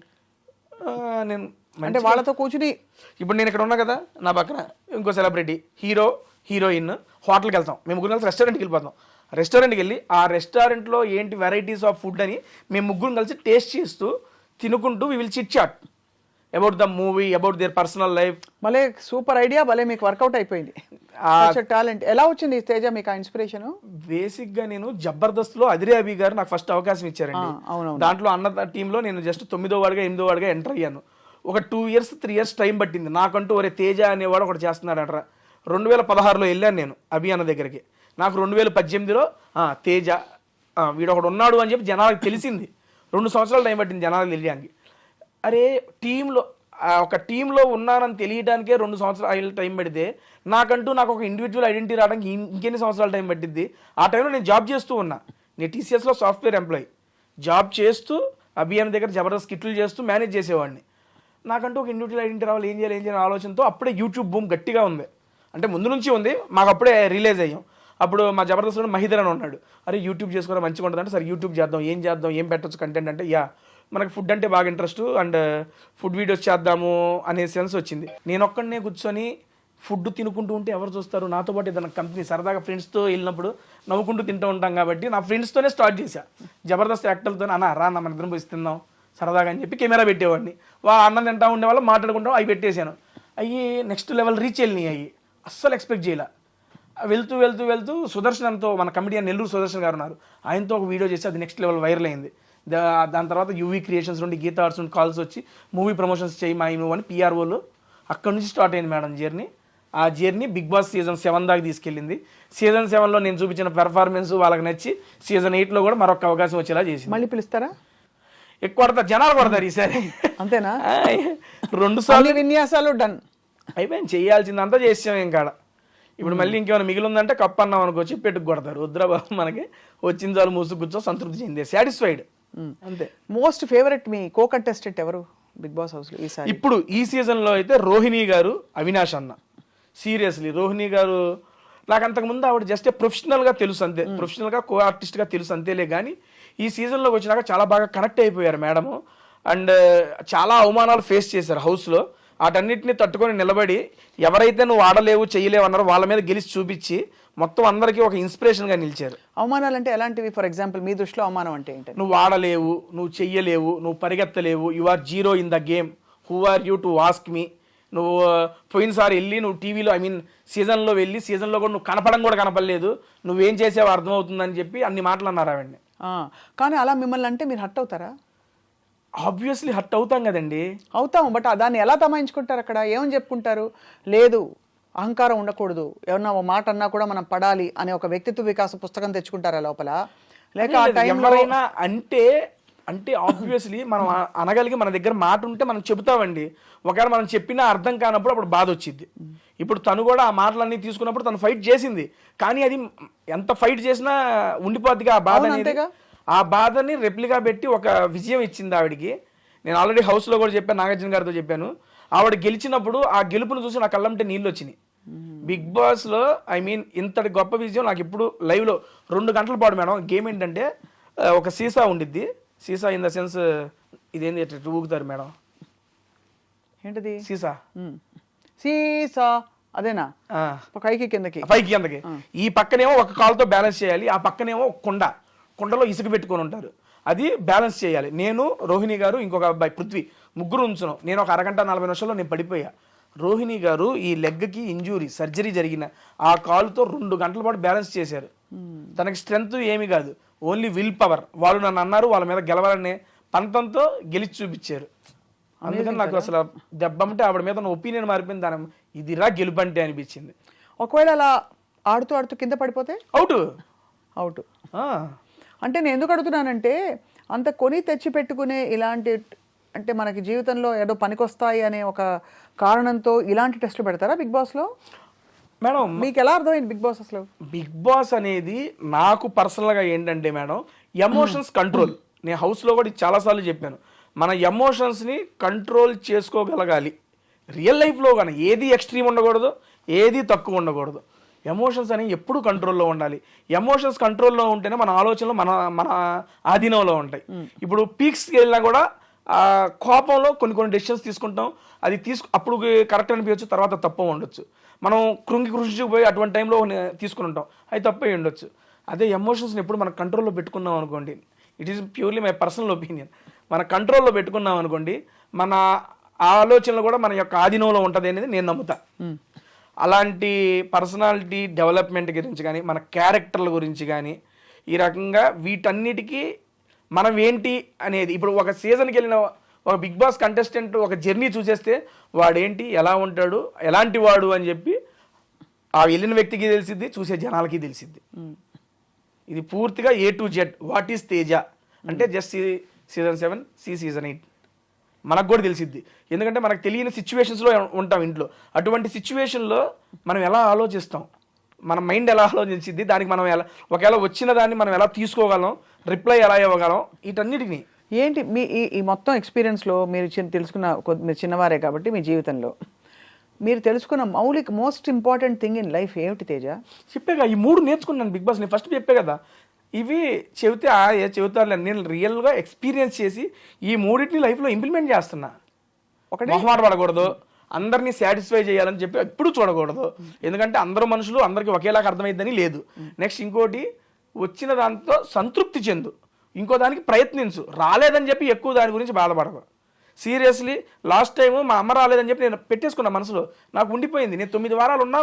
నేను అంటే వాళ్ళతో కూర్చుని, ఇప్పుడు నేను ఇక్కడ ఉన్నా కదా, నా పక్కన ఇంకో సెలబ్రిటీ, హీరో, హీరోయిన్, హోటల్కి వెళ్తాం, మేము ముగ్గురు కలిసి రెస్టారెంట్కి వెళ్ళిపోతాం. రెస్టారెంట్కి వెళ్ళి ఆ రెస్టారెంట్లో ఏంటి వెరైటీస్ ఆఫ్ ఫుడ్ అని మేము ముగ్గురు కలిసి టేస్ట్ చేస్తూ తినుకుంటూ we will chit chat about the movie, about their personal life. భలే సూపర్ ఐడియా, భలే మీకు వర్కౌట్ అయిపోయింది. టాలెంట్ ఎలా వచ్చింది తేజ మీకు ఆ ఇన్స్పిరేషన్? బేసిక్గా నేను జబర్దస్త్లో అదిరే అభి గారు నాకు ఫస్ట్ అవకాశం ఇచ్చారండి. దాంట్లో అన్న టీంలో నేను జస్ట్ 9వ వాడిగా 8వ వాడిగా ఎంటర్ అయ్యాను. ఒక 2 years 3 years టైం పట్టింది నాకంటూ. ఒరే తేజ అనేవాడు ఒకటి చేస్తున్నాడట. 2016లో వెళ్ళాను నేను అభి అన్న దగ్గరికి. నాకు 2018లో తేజ వీడు ఒకడు ఉన్నాడు అని చెప్పి జనాలకు తెలిసింది. 2 సంవత్సరాలు టైం పట్టింది జనాలకు తెలియడానికి. అరే టీంలో ఒక టీంలో ఉన్నానని తెలియడానికే 2 సంవత్సరాలు టైం పడితే నాకు ఒక ఇండివిజువల్ ఐడెంటిటీ రావడానికి ఇంకెన్ని సంవత్సరాలు టైం పట్టిద్ది. ఆ టైంలో నేను జాబ్ చేస్తూ ఉన్నా. నేను టీసీఎస్లో సాఫ్ట్వేర్ ఎంప్లాయీ జాబ్ చేస్తూ అభియాన్ దగ్గర జబర్దస్త్ కిట్లు చేస్తూ మేనేజ్ చేసేవాడిని. నాకంటూ ఒక ఇండివిజువల్ ఐడెంటిటీ రావాలి, ఏం చేయాలి ఆలోచనతో అప్పుడే యూట్యూబ్ బూమ్ గట్టిగా ఉంది. అంటే ముందు నుంచి ఉంది, మాకు అప్పుడే రిలీజ్ అయ్యాం. అప్పుడు మా జబర్దస్త్లో మహిదర్ అని ఉన్నాడు, అరే యూట్యూబ్ చేసుకోవడం మంచిగా ఉంటుంది అంటే సరే యూట్యూబ్ చేద్దాం, ఏం పెట్టచ్చు కంటెంట్ అంటే మనకు ఫుడ్ అంటే బాగా ఇంట్రెస్ట్ అండ్ ఫుడ్ వీడియోస్ చేద్దాము అనే సెన్స్ వచ్చింది. నేను ఒక్కడనే కూర్చొని ఫుడ్ తినుకుంటూ ఉంటే ఎవరు చూస్తారు, నాతో పాటు ఏదైనా కంపెనీ సరదాగా ఫ్రెండ్స్తో వెళ్ళినప్పుడు నవ్వుకుంటూ తింటూ ఉంటాం కాబట్టి నా ఫ్రెండ్స్తోనే స్టార్ట్ చేశా. జబర్దస్త్ యాక్టర్లతో రా మన ఇద్దరం పోయి తిందాం సరదాగా అని చెప్పి కెమెరా పెట్టేవాడిని. అన్నం తింటా ఉండే వాళ్ళు మాట్లాడుకుంటాం, అవి పెట్టేశాను. నెక్స్ట్ లెవెల్ రీచ్ వెళ్ళినాయి. అస్సలు ఎక్స్పెక్ట్ చేయలే. వెళ్తూ సుదర్శన్తో, మన కమిడియన్ నెల్లూరు సుదర్శన్ గారు ఉన్నారు, ఆయనతో ఒక వీడియో చేసి అది నెక్స్ట్ లెవెల్ వైరల్ అయింది. దాని తర్వాత యూవీ క్రియేషన్స్ నుండి గీతా ఆర్ట్స్ నుండి కాల్స్ వచ్చి మూవీ ప్రమోషన్స్ చేయి మా నువ్వు అని పిఆర్ఓలు. అక్కడ నుంచి స్టార్ట్ అయింది మేడం జర్నీ. ఆ జర్నీ బిగ్ బాస్ సీజన్ 7 దాకా తీసుకెళ్ళింది. సీజన్ 7లో నేను చూపించిన పెర్ఫార్మెన్స్ వాళ్ళకి నచ్చి సీజన్ 8లో కూడా మరొక అవకాశం వచ్చేలా చేసింది. మళ్ళీ పిలుస్తారా? ఎక్కువ కొడతారు, జనాలు కొడతారు ఈసారి. అంతేనా? 2 సార్లు విన్యాసాలు డన్ అయిపోయింది, చేయాల్సిందంతా చేసాం. ఇంకా ఇప్పుడు మళ్ళీ ఇంకేమైనా మిగిలి ఉందంటే కప్పు అన్నాం అనుకోవచ్చు, పెట్టుకు కొడతారు. వద్దురా బాబు, మనకి వచ్చిన చాలు మూసు కూర్చో సంతృప్తి చెందే, సాటిస్ఫైడ్ అంతే. మోస్ట్ ఫేవరెట్ మీ కో కంటెస్టెంట్ ఎవరు బిగ్ బాస్ హౌస్లో ఈసారి? ఇప్పుడు ఈ సీజన్లో అయితే రోహిణి గారు, అవినాష్ అన్న. సీరియస్లీ రోహిణి గారు నాకు అంతకుముందు ఆవిడ జస్ట్ ప్రొఫెషనల్గా తెలుసు అంతే, ప్రొఫెషనల్గా కో ఆర్టిస్ట్గా తెలుసు అంతేలే. కానీ ఈ సీజన్లోకి వచ్చినాక చాలా బాగా కనెక్ట్ అయిపోయారు మేడము. అండ్ చాలా అవమానాలు ఫేస్ చేశారు హౌస్లో. వాటన్నిటిని తట్టుకొని నిలబడి ఎవరైతే నువ్వు ఆడలేవు చేయలేవు అన్నారో వాళ్ళ మీద గెలిచి చూపించి మొత్తం అందరికీ ఒక ఇన్స్పిరేషన్గా నిలిచారు. అవమానాలు అంటే ఎలాంటివి? ఫర్ ఎగ్జాంపుల్ మీ దృష్టిలో అవమానం అంటే ఏంటి? నువ్వు ఆడలేవు, నువ్వు చెయ్యలేవు, నువ్వు పరిగెత్తలేవు, you are zero in the game, who are you to ask me. నువ్వు పోయినసారి వెళ్ళి నువ్వు టీవీలో సీజన్లో వెళ్ళి సీజన్లో కూడా నువ్వు కూడా కనపడలేదు, నువ్వేం చేసావో అర్థమవుతుందని చెప్పి అన్ని మాటలు అన్నారు ఆవిడ్ని. కానీ అలా మిమ్మల్ని అంటే మీరు హర్ట్ అవుతారా? ఆబ్వియస్లీ హర్ట్ అవుతాం కదండి. అవుతాము, బట్ దాన్ని ఎలా తమాయించుకుంటారు? అక్కడ ఏమని చెప్పుకుంటారు? లేదు అహంకారం ఉండకూడదు, ఏమన్నా ఒక మాట అన్నా కూడా మనం పడాలి అనే ఒక వ్యక్తిత్వ వికాస పుస్తకం తెచ్చుకుంటారా లోపల? లేక ఎవరైనా అంటే ఆబ్వియస్లీ మనం అనగలిగి మన దగ్గర మాట ఉంటే మనం చెబుతామండి. ఒకవేళ మనం చెప్పినా అర్థం కానప్పుడు అప్పుడు బాధ వచ్చింది. ఇప్పుడు తను కూడా ఆ మాటలన్నీ తీసుకున్నప్పుడు తను ఫైట్ చేసింది, కానీ అది ఎంత ఫైట్ చేసినా ఉండిపోద్దిగా ఆ బాధ అనేది. ఆ బాధని రెప్లికా పెట్టి ఒక విజయం ఇచ్చింది ఆవిడికి. నేను ఆల్రెడీ హౌస్లో కూడా చెప్పాను, నాగార్జున గారితో చెప్పాను. ఆవిడ గెలిచినప్పుడు ఆ గెలుపును చూసి నా కళ్ళంటే నీళ్ళు వచ్చినాయి. బిగ్ బాస్లో ఇంతటి గొప్ప విజయం నాకు ఇప్పుడు లైవ్లో 2 గంటల పాటు మేడం. గేమ్ ఏంటంటే ఒక సీసా ఉండిద్ది, సీసా ఇన్ ద సెన్స్ ఇదేంది ఊగుతారు మేడం, ఏంటిది సీసా? సీసా అదేనా? పైకి కిందకి ఈ పక్కనేమో ఒక కాలుతో బ్యాలెన్స్ చేయాలి, ఆ పక్కనేమో కుండలో ఇసుక పెట్టుకొని ఉంటారు, అది బ్యాలెన్స్ చేయాలి. నేను, రోహిణి గారు, ఇంకొక అబ్బాయి పృథ్వీ, ముగ్గురు ఉంచున్నాం. నేను ఒక అరగంట 40 నిమిషాల్లో నేను పడిపోయా. రోహిణి గారు ఈ లెగ్కి ఇంజూరీ సర్జరీ జరిగిన ఆ కాలుతో 2 గంటల పాటు బ్యాలెన్స్ చేశారు. తనకి స్ట్రెంగ్త్ ఏమీ కాదు, ఓన్లీ విల్ పవర్. వాళ్ళు నన్ను అన్నారు వాళ్ళ మీద గెలవాలనే పంతంతో గెలిచి చూపించారు. అందుకని నాకు అసలు దెబ్బంటే ఆవిడ మీద ఒపీనియన్ మారిపోయింది. దాని ఇదిరా గెలుపంటే అనిపించింది. ఒకవేళ అలా ఆడుతూ కింద పడిపోతే అవుట్. అంటే నేను ఎందుకు అడుగుతున్నానంటే అంత కొని తెచ్చి పెట్టుకునే ఇలాంటి, అంటే మనకి జీవితంలో ఏదో పనికొస్తాయి అనే ఒక కారణంతో ఇలాంటి టెస్టులు పెడతారా బిగ్ బాస్లో? మేడం మీకు ఎలా అర్థమైంది బిగ్ బాస్ అసలు? బిగ్ బాస్ అనేది నాకు పర్సనల్గా ఏంటంటే మేడం, ఎమోషన్స్ కంట్రోల్. నేను హౌస్లో కూడా చాలాసార్లు చెప్పాను, మన ఎమోషన్స్ని కంట్రోల్ చేసుకోగలగాలి. రియల్ లైఫ్లో కానీ ఏది ఎక్స్ట్రీమ్ ఉండకూడదు, ఏది తక్కువ ఉండకూడదు. ఎమోషన్స్ అనేవి ఎప్పుడు కంట్రోల్లో ఉండాలి. ఎమోషన్స్ కంట్రోల్లో ఉంటేనే మన ఆలోచనలు మన ఆధీనంలో ఉంటాయి. ఇప్పుడు పీక్స్కి వెళ్ళినా కూడా కోపంలో కొన్ని డెసిషన్స్ తీసుకుంటాం, అది అప్పుడు కరెక్ట్ అనిపించచ్చు, తర్వాత తప్పు ఉండొచ్చు. మనం కృషిపోయి అటువంటి టైంలో తీసుకుని ఉంటాం, అది తప్పే ఉండొచ్చు. అదే ఎమోషన్స్ని ఎప్పుడు మన కంట్రోల్లో పెట్టుకున్నాం అనుకోండి, it is purely my personal opinion, మన కంట్రోల్లో పెట్టుకున్నాం అనుకోండి, మన ఆలోచనలు కూడా మన యొక్క ఆధీనంలో ఉంటుంది అనేది నేను నమ్ముతా. అలాంటి పర్సనాలిటీ డెవలప్మెంట్ గురించి కానీ, మన క్యారెక్టర్ల గురించి కానీ, ఈ రకంగా వీటన్నిటికీ మనం ఏంటి అనేది, ఇప్పుడు ఒక సీజన్కి వెళ్ళిన ఒక బిగ్ బాస్ కంటెస్టెంట్ ఒక జర్నీ చూసేస్తే వాడేంటి, ఎలా ఉంటాడు, ఎలాంటి వాడు అని చెప్పి ఆ వెళ్ళిన వ్యక్తికి తెలిసిద్ది, చూసే జనాలకి తెలిసిద్ది. ఇది పూర్తిగా A to Z. What is Teja అంటే జస్ట్ సీజన్ 7, సీజన్ 8. మనకు కూడా తెలిసిద్ది. ఎందుకంటే మనకు తెలియని సిచ్యువేషన్స్లో ఉంటాం ఇంట్లో. అటువంటి సిచ్యువేషన్లో మనం ఎలా ఆలోచిస్తాం, మన మైండ్ ఎలా ఆలోచించిద్ది, దానికి మనం ఎలా ఒకవేళ వచ్చిన దాన్ని మనం ఎలా తీసుకోగలం, రిప్లై ఎలా ఇవ్వగలం, వీటన్నిటిని. ఏంటి మీ ఈ మొత్తం ఎక్స్పీరియన్స్లో మీరు తెలుసుకున్న మీరు చిన్నవారే కాబట్టి మీ జీవితంలో మీరు తెలుసుకున్న most important thing in life ఏమిటి తేజ? చెప్పేగా ఈ 3 నేర్చుకున్నాను బిగ్ బాస్. నేను ఫస్ట్ చెప్పే కదా, ఇవి చెబితే చెబుతారులే, నేను రియల్గా ఎక్స్పీరియన్స్ చేసి ఈ 3టిని లైఫ్లో ఇంప్లిమెంట్ చేస్తున్నా. ఒకటి మొహమాట పడకూడదు, అందరినీ సాటిస్ఫై చేయాలని చెప్పి ఎప్పుడు చూడకూడదు. ఎందుకంటే అందరూ మనుషులు, అందరికీ ఒకేలాగా అర్థమైద్దని లేదు. నెక్స్ట్ ఇంకోటి, వచ్చిన దాంతో సంతృప్తి చెందు, ఇంకో దానికి ప్రయత్నించు. రాలేదని చెప్పి ఎక్కువ దాని గురించి బాధపడదు. సీరియస్లీ లాస్ట్ టైము మా అమ్మ రాలేదని చెప్పి నేను పెట్టేసుకున్న మనసులో, నాకు ఉండిపోయింది. నేను 9 వారాలు ఉన్నా,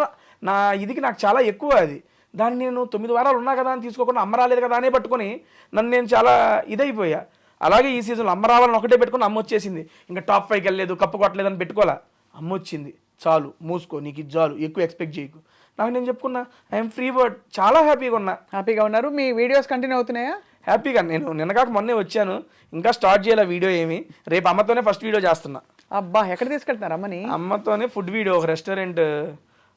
నా ఇదికి నాకు చాలా ఎక్కువ అది. దాన్ని నేను 9 వారాలు ఉన్నా కదా అని తీసుకోకుండా అమ్మ రాలేదు కదా అనే పట్టుకొని నన్ను నేను చాలా ఇదైపోయా. అలాగే ఈ సీజన్లో అమ్మ రావాలని ఒకటే పెట్టుకుని అమ్మ వచ్చేసింది. ఇంకా టాప్ 5కి వెళ్ళలేదు, కప్పు కొట్టలేదని పెట్టుకోవాలా, అమ్మ వచ్చింది, చాలు మూసుకో, నీకు ఇది చాలు, ఎక్కువ ఎక్స్పెక్ట్ చేయకు. నాకు నేను చెప్పుకున్నా, ఐఎమ్ ఫ్రీ బర్డ్, చాలా హ్యాపీగా ఉన్నా. హ్యాపీగా ఉన్నారు? మీ వీడియోస్ కంటిన్యూ అవుతున్నాయా? హ్యాపీగా. నేను నిన్నగాక మొన్నే వచ్చాను, ఇంకా స్టార్ట్ చేయాలి వీడియో ఏమి. రేపు అమ్మతోనే ఫస్ట్ వీడియో చేస్తున్నా. అబ్బా, ఎక్కడ తీసుకెళ్తున్నారు అమ్మని? అమ్మతోనే ఫుడ్ వీడియో, ఒక రెస్టారెంట్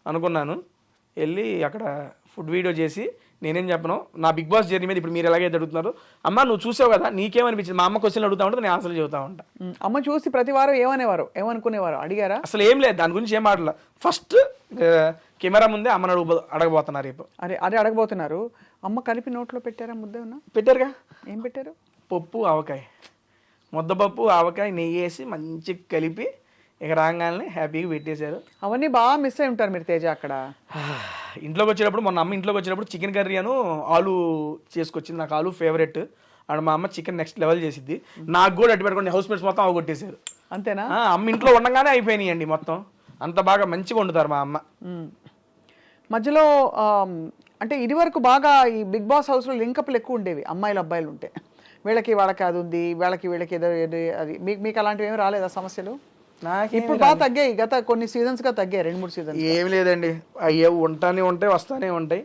అనుకున్నాను, వెళ్ళి అక్కడ ఫుడ్ వీడియో చేసి నేనేం చెప్పను నా బిగ్ బాస్ జర్నీ మీద. ఇప్పుడు మీరు ఎలాగైతే అడుగుతున్నారు, అమ్మ నువ్వు చూసావు కదా నీకేమనిపించింది, మా అమ్మ క్వశ్చన్లు అడుగుతా ఉంటుంది, నేను ఆన్సర్లు చెబుతా ఉంటా. అమ్మ చూసి ప్రతి వారం ఏమనుకునేవారు, అడిగారా? అసలు ఏం లేదు, దాని గురించి ఏం మాట్లాడాల. ఫస్ట్ కెమెరా ముందే అమ్మని అడగబోతున్నారు రేపు. అదే అడగబోతున్నారు. అమ్మ కలిపి నోట్లో పెట్టారా? ముద్ద ఉన్నా పెట్టారుగా. ఏం పెట్టారు? పప్పు ఆవకాయ, ముద్దపప్పు ఆవకాయ నెయ్యి వేసి మంచిగా కలిపి ఇక రాగానే హ్యాపీగా పెట్టేశారు. అవన్నీ బాగా మిస్ అయి ఉంటారు మీరు తేజ అక్కడ. ఇంట్లోకి వచ్చేటప్పుడు, మొన్న అమ్మ ఇంట్లోకి వచ్చేటప్పుడు చికెన్ కర్రీ అను ఆలు చేసుకొచ్చింది. నాకు ఆలు ఫేవరెట్. అండ్ మా అమ్మ చికెన్ నెక్స్ట్ లెవెల్ చేసిద్ది. నాకు కూడా అటు పెట్టుకోండి, హౌస్ మేట్స్ మొత్తం అవగొట్టేశారు. అంతేనా? అమ్మ ఇంట్లో ఉండగానే అయిపోయినాయండి మొత్తం. అంత బాగా మంచిగా వండుతారు మా అమ్మ. మధ్యలో అంటే ఇది వరకు బాగా ఈ బిగ్ బాస్ హౌస్లో లింకప్లు ఎక్కువ ఉండేవి, అమ్మాయిలు అబ్బాయిలు ఉంటే. వాళ్ళకి అది ఉంది, వీళ్ళకి ఏదో అది. మీకు అలాంటివి ఏమి రాలేదా సమస్యలు? ఇప్పుడు బాగా తగ్గాయి, గత కొన్ని సీజన్స్గా తగ్గాయి, 2-3 సీజన్స్. ఏమి లేదండి, అయ్యే ఉంటానే ఉంటాయి, వస్తానే ఉంటాయి.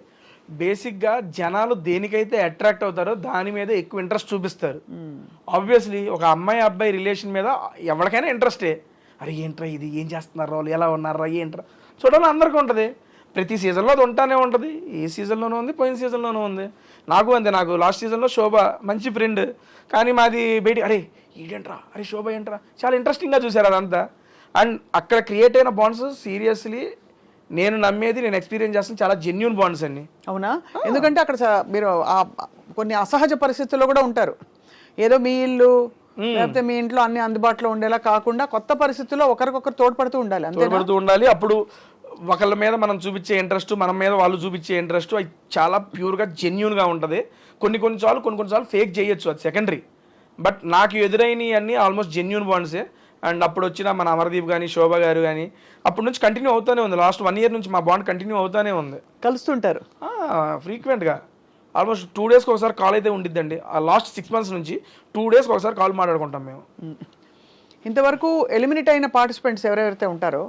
బేసిక్గా జనాలు దేనికైతే అట్రాక్ట్ అవుతారో దాని మీద ఎక్కువ ఇంట్రెస్ట్ చూపిస్తారు. ఆబ్వియస్లీ ఒక అమ్మాయి అబ్బాయి రిలేషన్ మీద ఎవరికైనా ఇంట్రెస్టే. అరే ఏంట్రా ఇది, ఏం చేస్తున్నారు వాళ్ళు, ఎలా ఉన్నారా, ఏంట్రా చూడాలని అందరికీ ఉంటుంది. ప్రతి సీజన్లో అది ఉంటానే ఉంటుంది. ఈ సీజన్లోనూ ఉంది, పోయిన సీజన్లోనూ ఉంది. నాకు అంతే. నాకు లాస్ట్ సీజన్లో శోభ మంచి ఫ్రెండ్, కానీ మాది బయట అరే ఈడేంట్రా, అరే శోభ ఏంట్రా, చాలా ఇంట్రెస్టింగ్గా చూశారు అదంతా. అండ్ అక్కడ క్రియేట్ అయిన బాండ్స్ సీరియస్లీ నేను నమ్మేది, నేను ఎక్స్పీరియన్స్ చేస్తాను, చాలా జెన్యూన్ బాండ్స్ అన్ని. అవునా? ఎందుకంటే అక్కడ మీరు కొన్ని అసహజ పరిస్థితుల్లో కూడా ఉంటారు. ఏదో మీ ఇల్లు లేకపోతే మీ ఇంట్లో అన్ని అందుబాటులో ఉండేలా కాకుండా కొత్త పరిస్థితుల్లో ఒకరికొకరు తోడ్పడుతూ ఉండాలి. అప్పుడు ఒకళ్ళ మీద మనం చూపించే ఇంట్రెస్ట్, మన మీద వాళ్ళు చూపించే ఇంట్రెస్ట్, అది చాలా ప్యూర్గా జెన్యూన్గా ఉంటుంది. కొన్నిసార్లు ఫేక్ చేయొచ్చు, అది సెకండరీ. బట్ నాకు ఎదురైనవి అన్నీ ఆల్మోస్ట్ జెన్యూన్ బాండ్సే. అండ్ అప్పుడు వచ్చిన మన అమర్దీప్ కానీ శోభ గారు కానీ అప్పటి నుంచి కంటిన్యూ అవుతూనే ఉంది. లాస్ట్ 1 year నుంచి మా బాండ్ కంటిన్యూ అవుతూనే ఉంది. కలుస్తుంటారు ఫ్రీక్వెంట్గా. ఆల్మోస్ట్ 2 daysకి ఒకసారి కాల్ అయితే ఉండిద్దండి. ఆ లాస్ట్ 6 months నుంచి 2 daysకి ఒకసారి కాల్ మాట్లాడుకుంటాం మేము. ఇంతవరకు ఎలిమినేట్ అయిన పార్టిసిపెంట్స్ ఎవరెవరైతే ఉంటారో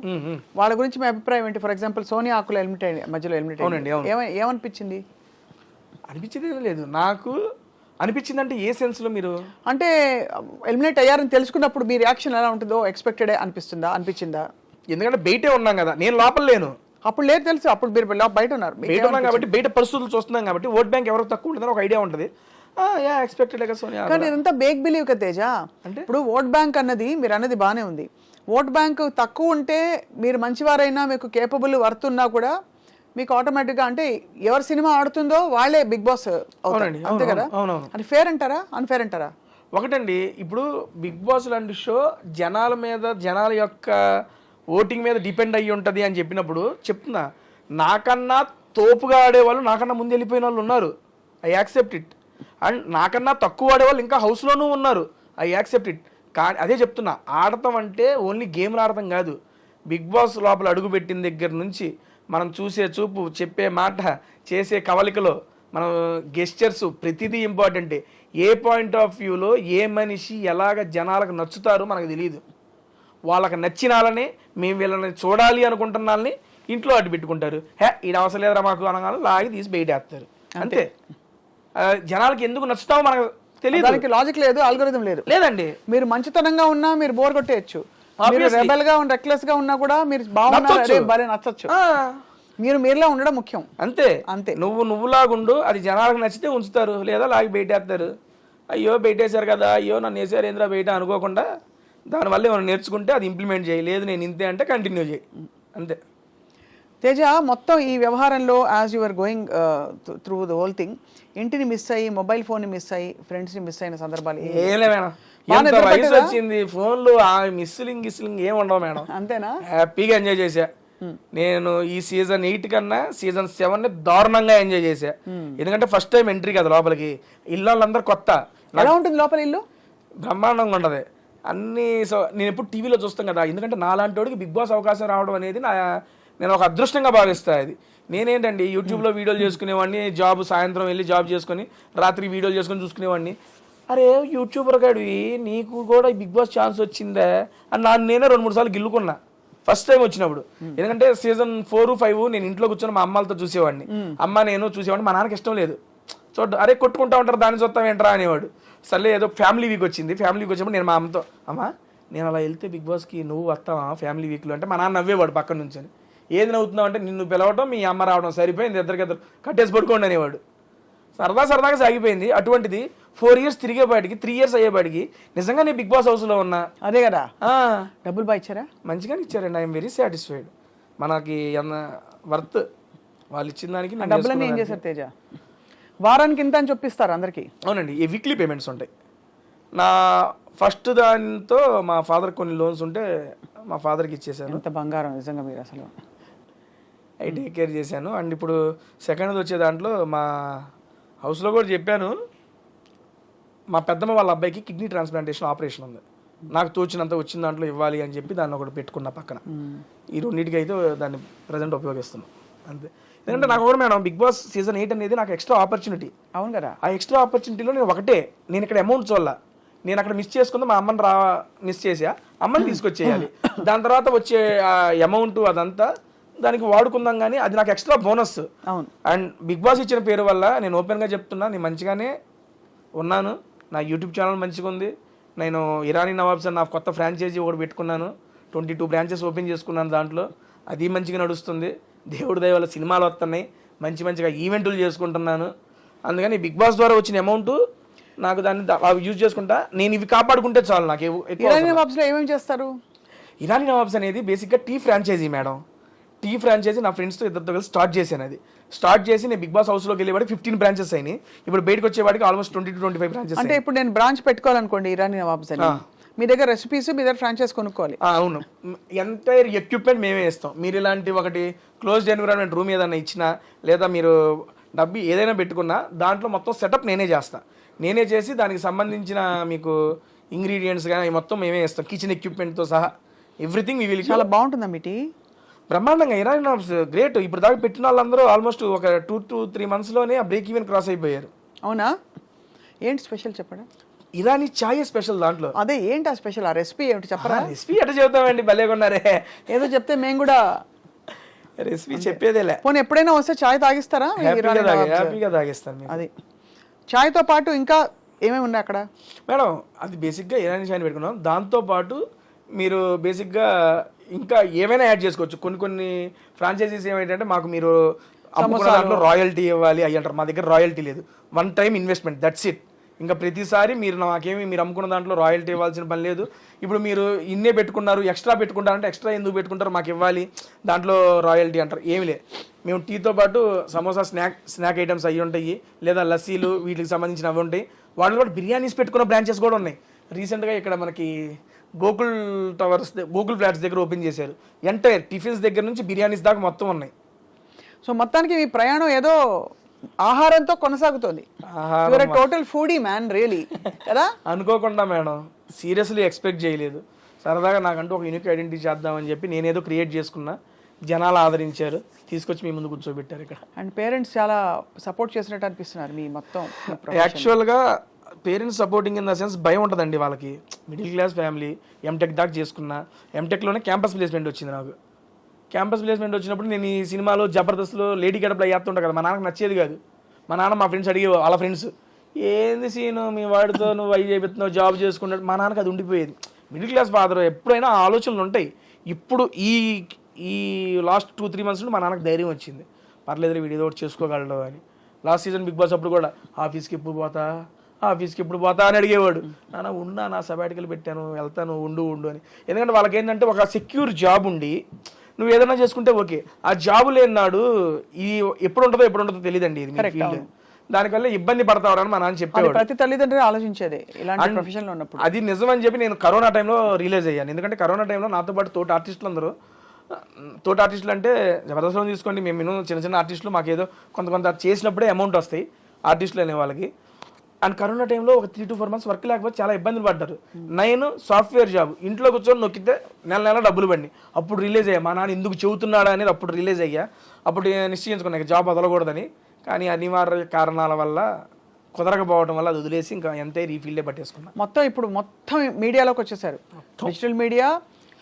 వాళ్ళ గురించి మీ అభిప్రాయం ఏంటి? ఫర్ ఎగ్జాంపుల్ సోనియా ఆకుల మధ్యలో ఎలిమినేట్ అవునండి. ఏమనిపించింది? అనిపించింది లేదు నాకు. అనిపించింది అంటే ఏ సెన్స్లో? మీరు అంటే ఎలిమినేట్ అయ్యారని తెలుసుకున్నప్పుడు మీ రియాక్షన్ ఎలా ఉంటుందో ఎక్స్పెక్టెడ్ అనిపించిందా? ఎందుకంటే బయటే ఉన్నాం కదా, నేను లోపల లేను. అప్పుడు లేదు తెలుసు, అప్పుడు మీరు బయట ఉన్నారు. బయట ఉన్నాం కాబట్టి బయట పరిస్థితులు చూస్తున్నాం కాబట్టి ఓట్ బ్యాంక్ ఎవరికి తక్కువ ఉంటుందని ఒక ఐడియా ఉంటుంది. ఎక్స్పెక్టెడ్ కదా సోనియా. కానీ ఇదంతా బేక్ బిలీవ్ కదా తేజ. అంటే ఇప్పుడు ఓట్ బ్యాంక్ అన్నది మీరు అన్నది బాగానే ఉంది. ఓట్ బ్యాంక్ తక్కువ ఉంటే మీరు మంచివారైనా మీకు కేపబుల్ వర్త్ ఉన్నా కూడా మీకు ఆటోమేటిక్గా అంటే ఎవరి సినిమా ఆడుతుందో వాళ్ళే బిగ్ బాస్ అవుతారండి. అంతే కదా? అది ఫేర్ అంటారా, అన్ఫేర్ అంటారా? ఒకటండి, ఇప్పుడు బిగ్ బాస్ లాంటి షో జనాల మీద, జనాల యొక్క ఓటింగ్ మీద డిపెండ్ అయ్యి ఉంటుంది అని చెప్పినప్పుడు చెప్తున్నా, నాకన్నా తోపుగా ఆడేవాళ్ళు నాకన్నా ముందు వెళ్ళిపోయిన వాళ్ళు ఉన్నారు. I accept it. అండ్ నాకన్నా తక్కువ ఆడేవాళ్ళు ఇంకా హౌస్లోనూ ఉన్నారు. I accept it. కానీ అదే చెప్తున్నా, ఆడటం అంటే ఓన్లీ గేమ్లు ఆడటం కాదు. బిగ్ బాస్ లోపల అడుగుపెట్టిన దగ్గర నుంచి మనం చూసే చూపు, చెప్పే మాట, చేసే కవలికలో మనం గెస్చర్స్ ప్రతిదీ ఇంపార్టెంటే. ఏ పాయింట్ ఆఫ్ వ్యూలో ఏ మనిషి ఎలాగ జనాలకు నచ్చుతారో మనకు తెలియదు. వాళ్ళకి నచ్చినాలని మేము వీళ్ళని చూడాలి అనుకుంటున్న వాళ్ళని ఇంట్లో అడ్డు పెట్టుకుంటారు. ఈడ అవసరం లేదురా మాకు అనగానే లాగి తీసి బయటేస్తారు. అంతే. జనాలకి ఎందుకు నచ్చుతామో మనకు తెలియదు. దానికి లాజిక్ లేదు, ఆల్గోరిథం లేదు. లేదండి. మీరు మంచితనంగా ఉన్నా మీరు బోర్ కొట్టేయచ్చు, మీరు రెబెల్ గా రెక్లెస్ గా ఉన్నా కూడా మీరు బాగున్నారు భలే నచ్చచ్చు. మీరు మీరులా ఉండడం ముఖ్యం. అంతే అంతే. నువ్వులాగుండు, అది జనాలకు నచ్చితే ఉంచుతారు, లేదా లాగి బయటేస్తారు. అయ్యో బయటేశారు కదా, అయ్యో నన్ను వేసారు ఏంద్రా బయట అనుకోకుండా దానివల్ల ఏమైనా నేర్చుకుంటే అది ఇంప్లిమెంట్ చేయి, లేదు నేను ఇంతే అంటే కంటిన్యూ చేయి, అంతే. తేజ, మొత్తం ఈ వ్యవహారంలో as your going through the whole thing, ఇంటిని మిస్ అయ్యి, మొబైల్ ఫోన్ ని మిస్ అయ్యి, ఫ్రెండ్స్ ని మిస్ అయిన సందర్భాలు ఏలే మేడం. ఎంత వయసు వచ్చింది, ఫోన్లు మిస్సింగ్ ఏం ఉండవు మేడం. అంతేనా? హ్యాపీగా ఎంజాయ్ చేశా నేను. ఈ సీజన్ 8 కన్నా సీజన్ 7 దారుణంగా ఎంజాయ్ చేశా. ఎందుకంటే ఫస్ట్ టైం ఎంట్రీ కదా లోపలికి, ఇల్లు వాళ్ళందరూ కొత్త. ఎలా ఉంటుంది లోపల ఇల్లు? బ్రహ్మాండంగా ఉండదు అన్ని. నేను ఎప్పుడు టీవీలో చూస్తాం కదా, ఎందుకంటే నాలాంటి వాడికి బిగ్ బాస్ అవకాశం రావడం అనేది నేను ఒక అదృష్టంగా భావిస్తా. అది నేనేంటండి యూట్యూబ్లో వీడియోలు చేసుకునేవాడిని, జాబ్ సాయంత్రం వెళ్ళి జాబ్ చేసుకుని రాత్రి వీడియోలు చేసుకుని చూసుకునేవాడిని. అరే యూట్యూబర్ గాడివి, నీకు కూడా బిగ్ బాస్ ఛాన్స్ వచ్చిందా అని నేనే 2-3 సార్లు గిల్లుకున్నా ఫస్ట్ టైం వచ్చినప్పుడు. ఎందుకంటే సీజన్ 4, 5 నేను ఇంట్లో కూర్చొని మా అమ్మలతో చూసేవాడిని, అమ్మ నేను చూసేవాడిని. మా నాన్నకి ఇష్టం లేదు, అరే కొట్టుకుంటా ఉంటారు దాన్ని చూస్తాం ఏంట్రా అనేవాడు. సర్లే ఏదో ఫ్యామిలీ వీక్ వచ్చింది, ఫ్యామిలీ వీక్ వచ్చినప్పుడు నేను మా అమ్మతో, అమ్మ నేను అలా వెళ్తే బిగ్ బాస్కి నువ్వు వస్తావా ఫ్యామిలీ వీక్లో అంటే, మా నాన్న నవ్వేవాడు పక్కన నుంచి. ఏది నవ్వుతున్నావు అంటే, నిన్ను పిలవటం మీ అమ్మ రావడం సరిపోయింది, ఇద్దరికిద్దరు కట్టేసి పడుకోండి అనేవాడు. సరదాగా సాగిపోయింది. అటువంటిది 4 years తిరిగేపాటికి 3 years అయ్యేపాటికి నిజంగా నేను బిగ్ బాస్ హౌస్లో ఉన్నా. అదే కదా, డబ్బులు బాగా ఇచ్చారా? మంచిగానే ఇచ్చారండి. I'm very satisfied. మనకి వర్త్ వాళ్ళు ఇచ్చిన దానికి. డబ్బులన్నీ ఏం చేశారు తేజ? వారానికి ఇంత అని చెప్పిస్తారు అందరికి? అవునండి, ఈ వీక్లీ పేమెంట్స్ ఉంటాయి. నా ఫస్ట్ దానితో మా ఫాదర్ కొన్ని లోన్స్ ఉంటే మా ఫాదర్కి ఇచ్చేసాను. ఎంత బంగారం నిజంగా మీరు అసలు. అవి టేక్ కేర్ చేశాను. అండ్ ఇప్పుడు సెకండ్ వచ్చే దాంట్లో మా హౌస్లో కూడా చెప్పాను, మా పెద్దమ్మ వాళ్ళ అబ్బాయికి కిడ్నీ ట్రాన్స్ప్లాంటేషన్ ఆపరేషన్ ఉంది, నాకు తోచినంత వచ్చిన దాంట్లో ఇవ్వాలి అని చెప్పి దాన్ని ఒకటి పెట్టుకున్న పక్కన. ఈ రెండింటికి అయితే దాన్ని ప్రజెంట్ ఉపయోగిస్తున్నాం అంతే. ఎందుకంటే నాకు కూడా మేడం బిగ్ బాస్ సీజన్ 8 అనేది నాకు ఎక్స్ట్రా ఆపర్చునిటీ. అవును కదా. ఆ ఎక్స్ట్రా ఆపర్చునిటీలో నేను ఇక్కడ అమౌంట్ చూడాల, నేను అక్కడ మిస్ చేసుకుందా మా అమ్మని మిస్ చేసా, అమ్మని తీసుకొచ్చేయాలి. దాని తర్వాత వచ్చే ఆ అమౌంట్ అదంతా దానికి వాడుకుందాం, కానీ అది నాకు ఎక్స్ట్రా బోనస్. అవును. అండ్ బిగ్ బాస్ ఇచ్చిన పేరు వల్ల నేను ఓపెన్గా చెప్తున్నా, నేను మంచిగానే ఉన్నాను. నా యూట్యూబ్ ఛానల్ మంచిగా ఉంది. నేను ఇరానీ నవాబ్స్ అని నా కొత్త ఫ్రాంచైజీ ఒకటి పెట్టుకున్నాను, 22 బ్రాంచెస్ ఓపెన్ చేసుకున్నాను. దాంట్లో అది మంచిగా నడుస్తుంది. దేవుడి దయ వల్ల సినిమాలు వస్తున్నాయి, మంచిగా ఈవెంట్లు చేసుకుంటున్నాను. అందుకని బిగ్ బాస్ ద్వారా వచ్చిన అమౌంట్ నాకు దాన్ని యూజ్ చేసుకుంటా. నేను ఇవి కాపాడుకుంటే చాలు నాకు. ఇరానీ నవాబ్స్లో ఏమేమి చేస్తారు? ఇరానీ నవాబ్స్ అనేది బేసిక్గా tea franchise madam. Tea franchise నా ఫ్రెండ్స్తో ఇద్దరితో కలిసి స్టార్ట్ చేశాను. అది స్టార్ట్ చేసి నేను బిగ్ బాస్ హౌస్లోకి వెళ్ళేవాడికి 15 బ్రాంచెస్ అయినాయి. ఇప్పుడు బయటకు వచ్చేవాడికి ఆల్మోస్ట్ 20-25 బ్రాంచెస్. అంటే ఇప్పుడు నేను బ్రాంచ్ పెట్టుకోవాలనుకోండి ఇరానీ నవాబ్స్ అని, మీ దగ్గర రెసిపీస్, మీ దగ్గర ఫ్రాంచైజ్ కొనుక్కోవాలి. అవును, ఎంటైర్ ఎక్విప్మెంట్ మేమే ఇస్తాం. మీరు ఇలాంటి ఒకటి క్లోజ్డ్ ఎన్విరాన్మెంట్ రూమ్ ఏదైనా ఇచ్చినా, లేదా మీరు డబ్బు ఏదైనా పెట్టుకున్నా దాంట్లో మొత్తం సెటప్ నేనే చేస్తాను. నేనే చేసి దానికి సంబంధించిన మీకు ఇంగ్రీడియంట్స్ కానీ మొత్తం మేమే ఇస్తాం, కిచెన్ ఎక్విప్మెంట్తో సహా ఎవ్రీథింగ్. చాలా బాగుంటుందా మీ టీ? బ్రహ్మాండంగా. Irani nawabs great. ఇప్పుడు దాకా పెట్టిన వాళ్ళందరూ ఆల్మోస్ట్ ఒక 2 to 3 monthsలోనే ఆ బ్రేక్ ఈవెన్ క్రాస్ అయిపోయారు. అవునా? ఏంటి స్పెషల్ చెప్పండి? ఇరానీ చాయ్ స్పెషల్ దాంట్లో. అదే ఏంటి ఆ స్పెషల్? ఆ రెసిపీ ఏమిటి చెప్పరా? రెసిపీ ఎట్లా చెబుతామండి, భలే కొన్నారే. ఏదో చెప్తే మేము కూడా రెసిపీ చెప్పేదేలే. పోనీ ఎప్పుడైనా వస్తే చాయ్ తాగిస్తారా? హ్యాపీగా తాగిస్తాను. అది చాయ్తో పాటు ఇంకా ఏమేమి ఉన్నాయి అక్కడ మేడం? అది బేసిక్గా ఇరానీ చాయ్ పెట్టుకున్నాం. దాంతోపాటు మీరు బేసిక్గా ఇంకా ఏమైనా యాడ్ చేసుకోవచ్చు. కొన్ని ఫ్రాంచైజీస్ ఏమైందంటే మాకు మీరు అమ్ముకున్న దాంట్లో రాయల్టీ ఇవ్వాలి అయ్యి అంటారు. మా దగ్గర రాయల్టీ లేదు, 1 time ఇన్వెస్ట్మెంట్, దట్స్ ఇట్. ఇంకా ప్రతిసారి మీరు మీరు అమ్ముకున్న దాంట్లో రాయల్టీ ఇవ్వాల్సిన పని లేదు. ఇప్పుడు మీరు ఇన్నే పెట్టుకున్నారు, ఎక్స్ట్రా పెట్టుకుంటారంటే ఎక్స్ట్రా ఎందుకు పెట్టుకుంటారు, మాకు ఇవ్వాలి, దాంట్లో రాయల్టీ అంటారు. ఏమి లేదు. మేము టీతో పాటు సమోసా స్నాక్ ఐటమ్స్ అవి ఉంటాయి, లేదా లస్సీలు వీటికి సంబంధించిన అవి ఉంటాయి. వాటిలో కూడా బిర్యానీస్ పెట్టుకున్న బ్రాంచెస్ కూడా ఉన్నాయి. రీసెంట్గా ఇక్కడ మనకి గోకుల్ టవర్స్, గూగుల్ ఫ్లాట్స్ దగ్గర ఓపెన్ చేశారు. ఎంటైర్ టిఫిన్స్ దగ్గర నుంచి బిర్యానీస్ దాకా మొత్తం ఉన్నాయి. సో మొత్తానికి మీ ప్రయాణం ఏదో ఆహారంతో కొనసాగుతుంది. టోటల్ ఫుడీ మ్యాన్ రియలీ కదా. అనుకోకుండా మేడం, సీరియస్లీ ఎక్స్పెక్ట్ చేయలేదు. సరదాగా నాకంటూ ఒక యూనిక్ ఐడెంటిటీ చేద్దామని చెప్పి నేనేదో క్రియేట్ చేసుకున్నా, జనాలు ఆదరించారు, తీసుకొచ్చి మీ ముందు కూర్చోబెట్టారు ఇక్కడ. అండ్ పేరెంట్స్ చాలా సపోర్ట్ చేసినట్టు అనిపిస్తున్నారు మీ మొత్తం. యాక్చువల్గా parents supporting in the sense భయం ఉంటుందండి వాళ్ళకి. మిడిల్ క్లాస్ ఫ్యామిలీ, ఎంటెక్ దాకా చేసుకున్నా. ఎంటెక్లోనే క్యాంపస్ ప్లేస్మెంట్ వచ్చింది నాకు. క్యాంపస్ ప్లేస్మెంట్ వచ్చినప్పుడు నేను ఈ సినిమాలో జబర్దస్త్లో లేడీ గడపలో వేస్తుంటా కదా, మా నాన్నకు నచ్చేది కాదు. మా నాన్న మా ఫ్రెండ్స్ అడిగి వాళ్ళ ఫ్రెండ్స్ ఏంది సీను మీ వాడితో నువ్వు అవి చేపిస్తున్నావు జాబ్ చేసుకున్నాడు. మా నాన్నకి అది ఉండిపోయేది. మిడిల్ క్లాస్ ఫాదర్ ఎప్పుడైనా ఆలోచనలు ఉంటాయి. ఇప్పుడు ఈ లాస్ట్ 2-3 months నుండి మా నాన్నకు ధైర్యం వచ్చింది, పర్లేదు వీడు ఏదో ఒకటి చేసుకోగలడు అని. లాస్ట్ సీజన్ బిగ్ బాస్ అప్పుడు కూడా ఆఫీస్కి ఎప్పుడు పోతా అని అడిగేవాడు. నాన్న ఉన్నా, నా సబాటికల్ పెట్టాను, వెళ్తాను, ఉండు అని. ఎందుకంటే వాళ్ళకి ఏంటంటే ఒక సెక్యూర్ జాబ్ ఉండి నువ్వు ఏదైనా చేసుకుంటే ఓకే, ఆ జాబ్ లేనాడు ఇది ఎప్పుడు ఉంటుందో తెలియదండి. ఇది ఫీల్డ్, దానివల్ల ఇబ్బంది పడతావని మా నాన్న చెప్పేవాడు. ప్రతి తల్లిదండ్రులు ఆలోచించేది ఇలాంటి ప్రొఫెషన్ లో ఉన్నప్పుడు. అది నిజమని చెప్పి నేను కరోనా టైంలో రియలైజ్ అయ్యాను. ఎందుకంటే కరోనా టైంలో నాతో పాటు తోటి ఆర్టిస్టులు అంటే జబర్దస్త్లో తీసుకోండి, మేము చిన్న ఆర్టిస్టులు మాకేదో కొంత చేసినప్పుడే అమౌంట్ వస్తాయి ఆర్టిస్టులు అనే వాళ్ళకి. అండ్ కరోనా టైంలో ఒక 3 to 4 months వర్క్ లేకపోతే చాలా ఇబ్బందులు పడ్డారు. నేను సాఫ్ట్వేర్ జాబ్ ఇంట్లో కూర్చొని నొక్కితే నెల డబ్బులు పడి అప్పుడు రిలీజ్ అయ్యా. మా నాన్న ఎందుకు చెబుతున్నాడా అనేది అప్పుడు రిలీజ్ అయ్యా. అప్పుడు నిశ్చయించుకున్నా జాబ్ వదలకూడదని. కానీ అనివార్య కారణాల వల్ల కుదరకపోవడం వల్ల అది వదిలేసి ఇంకా ఎంతే రీఫీల్డే పట్టేసుకున్నా. మొత్తం మీడియాలోకి వచ్చేసారు. డిజిటల్ మీడియా,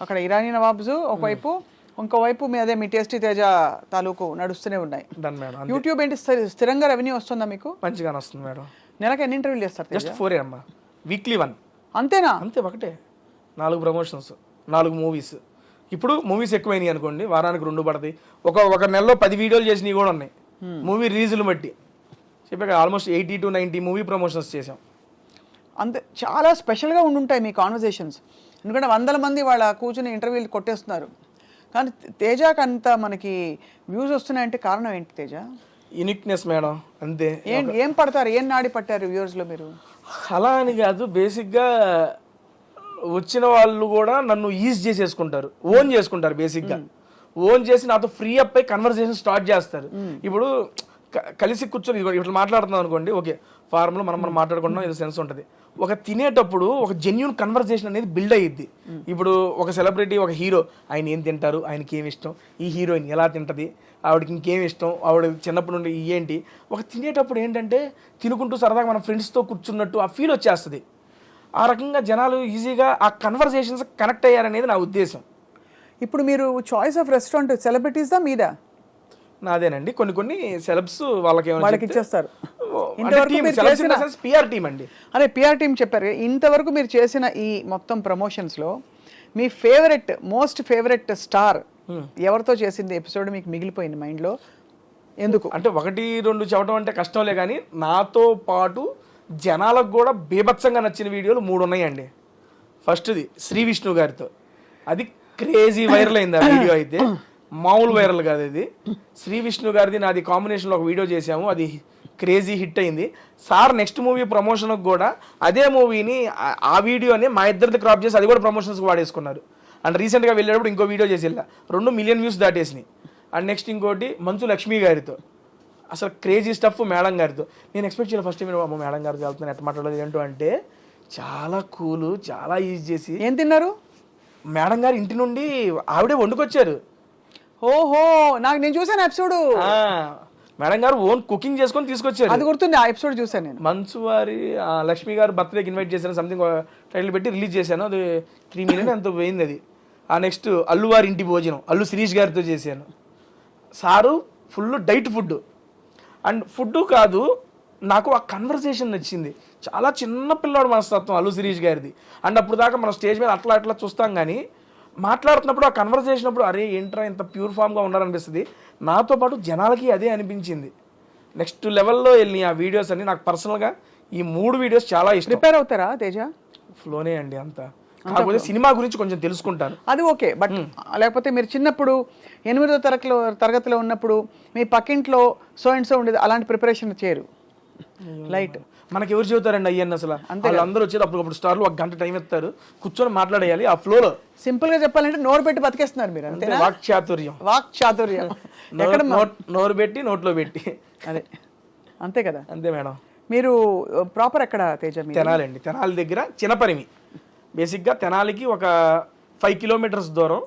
అక్కడ ఇరానీ నవాబ్స్ ఒకవైపు, ఇంకోవైపు మీ టేస్టీ తేజ తాలూకు నడుస్తూనే ఉన్నాయి. Done madam. యూట్యూబ్ ఏంటి స్థిరంగా రెవెన్యూ వస్తుందా మీకు? మంచిగానే వస్తుంది మేడం. నెలకి ఎన్ని ఇంటర్వ్యూలు చేస్తారు? జస్ట్ 4 అమ్మా, వీక్లీ 1. అంతేనా? అంతే, ఒకటే 4 ప్రమోషన్స్, 4 మూవీస్. ఇప్పుడు మూవీస్ ఎక్కువైనాయి అనుకోండి, వారానికి 2 పడతాయి. ఒక నెలలో 10 వీడియోలు చేసినవి కూడా ఉన్నాయి మూవీ రిలీజులు బట్టి. చెప్పాక ఆల్మోస్ట్ 80 to 90 మూవీ ప్రమోషన్స్ చేసాం. అంతే, చాలా స్పెషల్గా ఉండుంటాయి మీ కాన్వర్జేషన్స్. ఎందుకంటే 100 మంది వాళ్ళ కూర్చుని ఇంటర్వ్యూలు కొట్టేస్తున్నారు. కానీ తేజకి అంత మనకి వ్యూస్ వస్తున్నాయంటే కారణం ఏంటి తేజ? యూనిక్నెస్ మేడం, అంతే. ఏం పడతారు, ఏం నాడి పట్టారు వ్యూవర్స్లో మీరు? అలా అని కాదు, బేసిక్గా వచ్చిన వాళ్ళు కూడా నన్ను ఈజ్ చేసేసుకుంటారు, ఓన్ చేసుకుంటారు. బేసిక్గా ఓన్ చేసి నాతో ఫ్రీ అప్ అయి కన్వర్సేషన్ స్టార్ట్ చేస్తారు. ఇప్పుడు కలిసి కూర్చొని ఇట్లా మాట్లాడుతున్నాం అనుకోండి, ఓకే ఫార్మ్లో మనం మాట్లాడుకుంటున్నాం, ఏదో సెన్స్ ఉంటుంది. ఒక తినేటప్పుడు ఒక జెన్యూన్ కన్వర్సేషన్ అనేది బిల్డ్ అయ్యిద్ది. ఇప్పుడు ఒక సెలబ్రిటీ, ఒక హీరో, ఆయన ఏం తింటారు, ఆయనకి ఏమి ఇష్టం, ఈ హీరోయిన్ ఎలా తింటుంది, ఆవిడకి ఇంకేమి ఇష్టం, ఆవిడ చిన్నప్పటి నుండి ఏంటి. ఒక తినేటప్పుడు ఏంటంటే తినుకుంటూ సరదాగా మన ఫ్రెండ్స్తో కూర్చున్నట్టు ఆ ఫీల్ వచ్చేస్తుంది. ఆ రకంగా జనాలు ఈజీగా ఆ కన్వర్సేషన్స్ కనెక్ట్ అయ్యారనేది నా ఉద్దేశం. ఇప్పుడు మీరు చాయిస్ ఆఫ్ రెస్టారెంట్ సెలబ్రిటీస్దా మీదా? నాదేనండి. కొన్ని సెలబ్స్ వాళ్ళకి ఇచ్చేస్తారు. పిఆర్ టీమ్ అండి. అదే పిఆర్ టీమ్ చెప్పారు. ఇంతవరకు మీరు చేసిన ఈ మొత్తం ప్రమోషన్స్లో మీ మోస్ట్ ఫేవరెట్ స్టార్ ఎవరితో చేసింది ఎపిసోడ్ మీకు మిగిలిపోయింది మైండ్లో? ఎందుకు అంటే 1-2 చెప్పడం అంటే కష్టంలే, కానీ నాతో పాటు జనాలకు కూడా బీభత్సంగా నచ్చిన వీడియోలు 3 ఉన్నాయండి. ఫస్ట్ది శ్రీ విష్ణు గారితో, అది క్రేజీ వైరల్ అయింది. ఆ వీడియో అయితే మామూలు వైరల్ కాదు. ఇది శ్రీ విష్ణు గారిది నాది కాంబినేషన్లో ఒక వీడియో చేసాము, అది క్రేజీ హిట్ అయింది. సార్ నెక్స్ట్ మూవీ ప్రమోషన్కి కూడా అదే మూవీని, ఆ వీడియోని మా ఇద్దరిది క్రాప్ చేసి అది కూడా ప్రమోషన్స్కి వాడేసుకున్నారు. అండ్ రీసెంట్గా వెళ్ళేటప్పుడు ఇంకో వీడియో చేసి 2 million వ్యూస్ దాటేసినాయి. అండ్ నెక్స్ట్ ఇంకోటి మంచు లక్ష్మి గారితో, అసలు క్రేజీ స్టఫ్ మేడం గారితో. నేను ఎక్స్పెక్ట్ చేయాలి ఫస్ట్ టైం మేడం గారితో వెళ్తున్నాను, ఎట్లా మాట్లాడలేదు ఏంటో అంటే చాలా కూల్, చాలా ఈజీ చేసి. ఏం తిన్నారు? మేడం గారు ఇంటి నుండి ఆవిడే వండుకొచ్చారు. ఓహో, నేను చూసాను ఎపిసోడ్. మేడం గారు ఓన్ కుకింగ్ చేసుకొని తీసుకొచ్చారు. అది గుర్తుంది, ఆ ఎపిసోడ్ చూసాను నేను. మంచు వారి లక్ష్మి గారు బర్త్డేకి ఇన్వైట్ చేశాను, సంథింగ్ టైటిల్ పెట్టి రిలీజ్ చేశాను. అది 3 million ఎంతో పోయింది అది. ఆ నెక్స్ట్ అల్లు వారి ఇంటి భోజనం, అల్లు శిరీష్ గారితో చేశాను. Sir full diet food. And food కాదు, నాకు ఆ కన్వర్సేషన్ నచ్చింది. చాలా చిన్న పిల్లాడు మనస్తత్వం అల్లు శిరీష్ గారిది. అండ్ అప్పుడు దాకా మనం స్టేజ్ మీద అట్లా చూస్తాం, కానీ మాట్లాడుతున్నప్పుడు ఆ కన్వర్సేషన్ అప్పుడు అరే ఏంట్రా ఇంత ప్యూర్ ఫామ్గా ఉండాలనిపిస్తుంది. నాతో పాటు జనాలకి అదే అనిపించింది. నెక్స్ట్ లెవెల్లో వెళ్ళి ఆ వీడియోస్ అన్ని నాకు పర్సనల్గా ఈ 3 వీడియోస్ చాలా ఇష్టం. ప్రిపేర్ అవుతారా తేజ? ఫ్లోనే అండి అంతా. కాకపోతే సినిమా గురించి కొంచెం తెలుసుకుంటాను, అది ఓకే. బట్ లేకపోతే మీరు చిన్నప్పుడు 8వ తరగతిలో ఉన్నప్పుడు మీ పక్కింట్లో సో అండ్ సో ఉండేది, అలాంటి ప్రిపరేషన్ చేయరు? లైట్ మనకి ఎవరు చెబుతారండి అయ్యన్న? అసలు అందరూ వచ్చేది అప్పుడు స్టార్లు 1 గంట టైం ఇస్తారు, కూర్చొని మాట్లాడేయాలి ఆ ఫ్లోలో. సింపుల్ గా చెప్పాలంటే నోరు పెట్టి బతికేస్తున్నారు మీరు, అంతే. వాక్చాతుర్యం ఎక్కడ నోరు పెట్టి నోట్లో పెట్టి, అదే అంతే కదా. అంతే మేడం. మీరు ప్రాపర్ ఎక్కడ తేజ? తెనాలండి. తెనాలి దగ్గర చినపరిమి. బేసిక్గా తెనాలికి ఒక 5 kilometers దూరం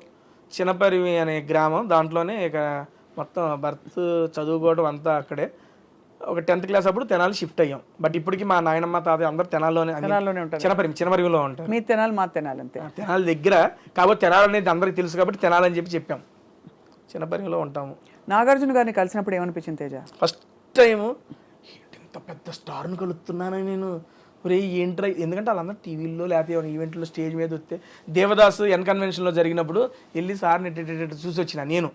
చినపరిమి అనే గ్రామం. దాంట్లోనే ఇక మొత్తం బర్త్ చదువుకోవడం అంతా అక్కడే. ఒక 10th class అప్పుడు తెనాలి షిఫ్ట్ అయ్యాం. బట్ ఇప్పటికి మా నాయనమ్మ తాతయ్య అందరూ తెనాల్లోనే ఉంటారు. చినపరిమిలో ఉంటారు. మీ తెనాలి మా తెనాలి అంతే. తెనాలి దగ్గర కాబట్టి తెనాలి అనేది అందరికి తెలుసు కాబట్టి తెనాలి అని చెప్పాం. చినపరిమిలో ఉంటాము. నాగార్జున గారిని కలిసినప్పుడు ఏమనిపించింది తేజ? ఫస్ట్ టైము ఇంత పెద్ద స్టార్ని కలుస్తున్నానని నేను ఒరే ఏంట్రా, ఎందుకంటే వాళ్ళందరూ టీవీల్లో లేకపోతే ఈవెంట్లో స్టేజ్ మీద వస్తే దేవదాసు ఎన్ కన్వెన్షన్లో జరిగినప్పుడు వెళ్ళి సార్ని చూసి వచ్చిన నేను.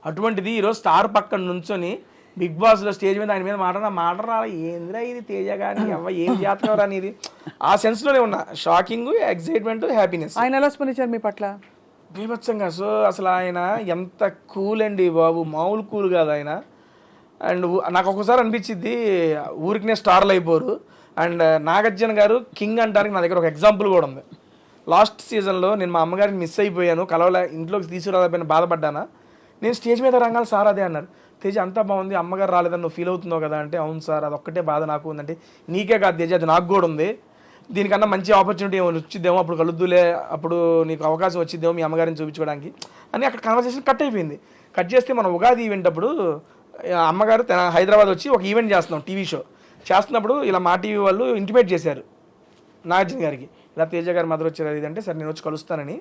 అటువంటిది ఈరోజు స్టార్ పక్కన నుంచొని బిగ్ బాస్లో స్టేజ్ మీద ఆయన మీద మాటరా ఏంద్రా ఇది తేజ కానీ అవ్వ ఏం జాతకం అనేది ఆ సెన్స్లోనే ఉన్నా. Shocking, excitement, happiness. ఆయన ఎలా స్పందించారు మీ పట్ల? బీభత్సంగా. సో అసలు ఆయన ఎంత కూల్ అండి బాబు, మామూలు కూల్ కాదు ఆయన. అండ్ నాకు ఒక్కొక్కసారి అనిపించింది ఊరికినే స్టార్లు అయిపోరు. అండ్ నాగార్జున గారు కింగ్ అంటానికి నా దగ్గర ఒక ఎగ్జాంపుల్ కూడా ఉంది. లాస్ట్ సీజన్లో నేను మా అమ్మగారిని మిస్ అయిపోయాను, కలవలే, ఇంట్లోకి తీసుకురాలేకపోయినా బాధపడ్డానా. నేను స్టేజ్ మీద రంగాలి సార్ అదే అన్నారు, తేజ అంతా బాగుంది, అమ్మగారు రాలేదని నువ్వు ఫీల్ అవుతున్నావు కదా అంటే, అవును సార్ అది ఒక్కటే బాధ నాకు ఉందంటే, నీకే కాదు తేజ అది నాకు కూడా ఉంది, దీనికన్నా మంచి ఆపర్చునిటీ ఏమో వచ్చిద్దేమో, అప్పుడు కలుద్దులే, అప్పుడు నీకు అవకాశం వచ్చిద్దేమో మీ అమ్మగారిని చూపించుకోవడానికి అని అక్కడ కన్వర్సేషన్ కట్ అయిపోయింది. కట్ చేస్తే మనం ఉగాది ఈవెంట్ అప్పుడు అమ్మగారు హైదరాబాద్ వచ్చి ఒక ఈవెంట్ చేస్తున్నాం, టీవీ షో చేస్తున్నప్పుడు ఇలా మా టీవీ వాళ్ళు ఇంటిమేట్ చేశారు నాగార్జున గారికి, ఇలా తేజ గారు మదర్ వచ్చారు అది అంటే, సరే నేను వచ్చి కలుస్తానని.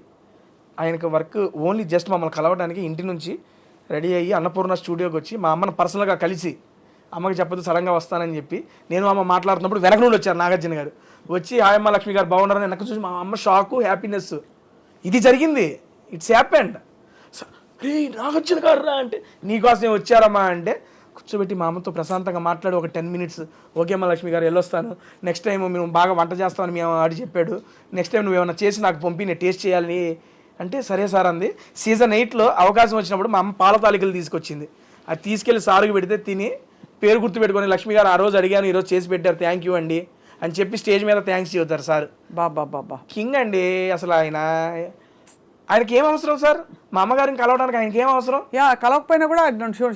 ఆయనకు వర్క్ ఓన్లీ జస్ట్ మమ్మల్ని కలవడానికి ఇంటి నుంచి రెడీ అయ్యి అన్నపూర్ణ స్టూడియోకి వచ్చి మా అమ్మను పర్సనల్గా కలిసి, అమ్మకి చెప్పదు సడన్గా వస్తానని చెప్పి, నేను అమ్మ మాట్లాడుతున్నప్పుడు వెనక నుండి వచ్చారు నాగార్జున గారు వచ్చి, హాయమ్మ లక్ష్మి గారు బాగున్నారని వెనక చూసి మా అమ్మ షాకు, హ్యాపీనెస్. ఇది జరిగింది, ఇట్స్ హ్యాపెండ్. రే నాగార్జున గారు రా అంటే, నీకోసం వచ్చారమ్మా అంటే కూర్చోబెట్టి మా అమ్మతో ప్రశాంతంగా మాట్లాడి ఒక 10 minutes, ఓకే అమ్మ లక్ష్మి గారు వెళ్ళొస్తాను, నెక్స్ట్ టైం మేము బాగా వంట చేస్తామని మేము ఆడి చెప్పాడు, నెక్స్ట్ టైం నువ్వు ఏమైనా చేసి నాకు పంపి నేను టేస్ట్ చేయాలని అంటే, సరే సార్ అంది. సీజన్ 8లో అవకాశం వచ్చినప్పుడు మా అమ్మ పాల తాలికలు తీసుకొచ్చింది, అది తీసుకెళ్ళి సారుకు పెడితే తిని పేరు గుర్తు పెట్టుకొని, లక్ష్మి గారు ఆ రోజు అడిగాను ఈరోజు చేసి పెట్టారు థ్యాంక్ యూ అండి అని చెప్పి స్టేజ్ మీద థ్యాంక్స్ చెబుతారు సార్. బాబా కింగ్ అండి అసలు. ఆయనకి ఏం అవసరం సార్, మా అమ్మగారిని కలవడానికి ఆయనకి ఏం అవసరం? కలవకపోయినా కూడా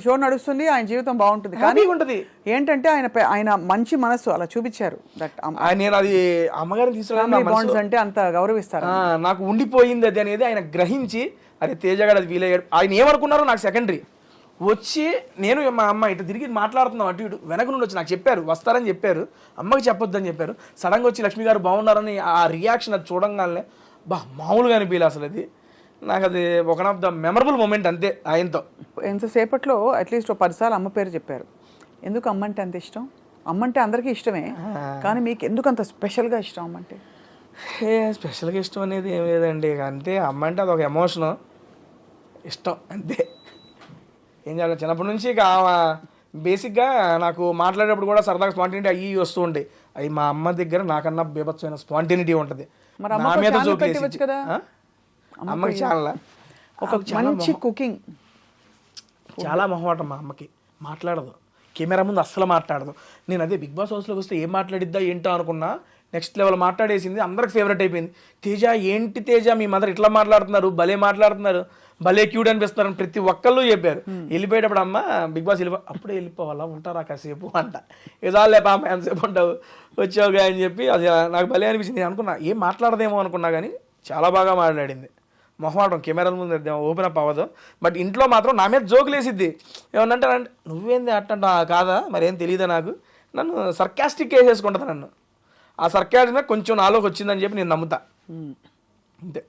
షో నడుస్తుంది, ఆయన జీవితం బాగుంటుంది. కానీ ఉంటుంది ఏంటంటే ఆయన మంచి మనసు అలా చూపించారు. నేను అది అమ్మగారిని తీసుకురావడం అంటే అంత గౌరవిస్తారు. నాకు ఉండిపోయింది అది అనేది ఆయన గ్రహించి, అరే తేజగాడు అది ఫీల్ అయ్యాడు. ఆయన ఏమనుకున్నారో నాకు సెకండరీ. వచ్చి నేను మా అమ్మ ఇటు తిరిగి మాట్లాడుతున్నాం, అటు ఇటు వెనక నుండి వచ్చి నాకు చెప్పారు వస్తారని చెప్పారు, అమ్మకి చెప్పొద్దని చెప్పారు. సడన్గా వచ్చి లక్ష్మి గారు బాగున్నారని ఆ రియాక్షన్ అది చూడంగానే మామూలుగా అనిపించలే అసలు. అది నాకు అది one of the memorable moment అంతే ఆయనతో. ఎంతసేపట్లో అట్లీస్ట్ 10 సార్లు అమ్మ పేరు చెప్పారు. ఎందుకు అమ్మ అంటే అంత ఇష్టం? అమ్మ అంటే అందరికీ ఇష్టమే, కానీ మీకు ఎందుకు అంత స్పెషల్గా ఇష్టం అమ్మ అంటే? స్పెషల్గా ఇష్టం అనేది ఏం లేదండి, అంతే. అమ్మ అంటే అదొక ఎమోషను, ఇష్టం అంతే. ఏం చేయాలి, చిన్నప్పటి నుంచి ఇక బేసిక్గా నాకు మాట్లాడేటప్పుడు కూడా సరదాగా స్పాంటినిటీ అయ్యి వస్తూ ఉంటాయి. అవి మా అమ్మ దగ్గర నాకన్నా బీభత్సమైన స్పాంటినిటీ ఉంటుంది. నా మీద జోకులేసి కదా అమ్మకి చాలా ఒక మంచి కుకింగ్, చాలా మొహమాటం మా అమ్మకి, మాట్లాడదు, కెమెరా ముందు అస్సలు మాట్లాడదు. నేను అదే బిగ్ బాస్ హౌస్లోకి వస్తే ఏం మాట్లాడిద్దా ఏంటో అనుకున్నా, నెక్స్ట్ లెవెల్ మాట్లాడేసింది, అందరికి ఫేవరెట్ అయిపోయింది. తేజ ఏంటి తేజ మీ మదర్ ఇట్లా మాట్లాడుతున్నారు, భలే మాట్లాడుతున్నారు, భలే క్యూట్ అనిపిస్తున్నారని ప్రతి ఒక్కళ్ళు చెప్పారు. వెళ్ళిపోయేటప్పుడు అమ్మ బిగ్ బాస్ అప్పుడే వెళ్ళిపోవాలా, ఉంటారా కాసేపు అంట. ఇదాలే పాప ఎంతసేపు ఉంటావు వచ్చావుగా అని చెప్పి అది నాకు భలే అనిపించింది. నేను అనుకున్నా ఏం మాట్లాడదేమో అనుకున్నా, కానీ చాలా బాగా మాట్లాడింది. మొహమాటం కెమెరాల ముందు ఓపెన్ అప్ అవ్వదు, బట్ ఇంట్లో మాత్రం నా మీద జోకులు వేసిద్ది. ఏమన్నంటే నువ్వేంది అట్టంట కాదా మరేం తెలియదా నాకు, నన్ను సర్కాస్టిక్ వేసేసుకుంటుంది నన్ను. ఆ సర్కాస్టిక్ కొంచెం నాలోకి వచ్చిందని చెప్పి నేను నమ్ముతా అంతే.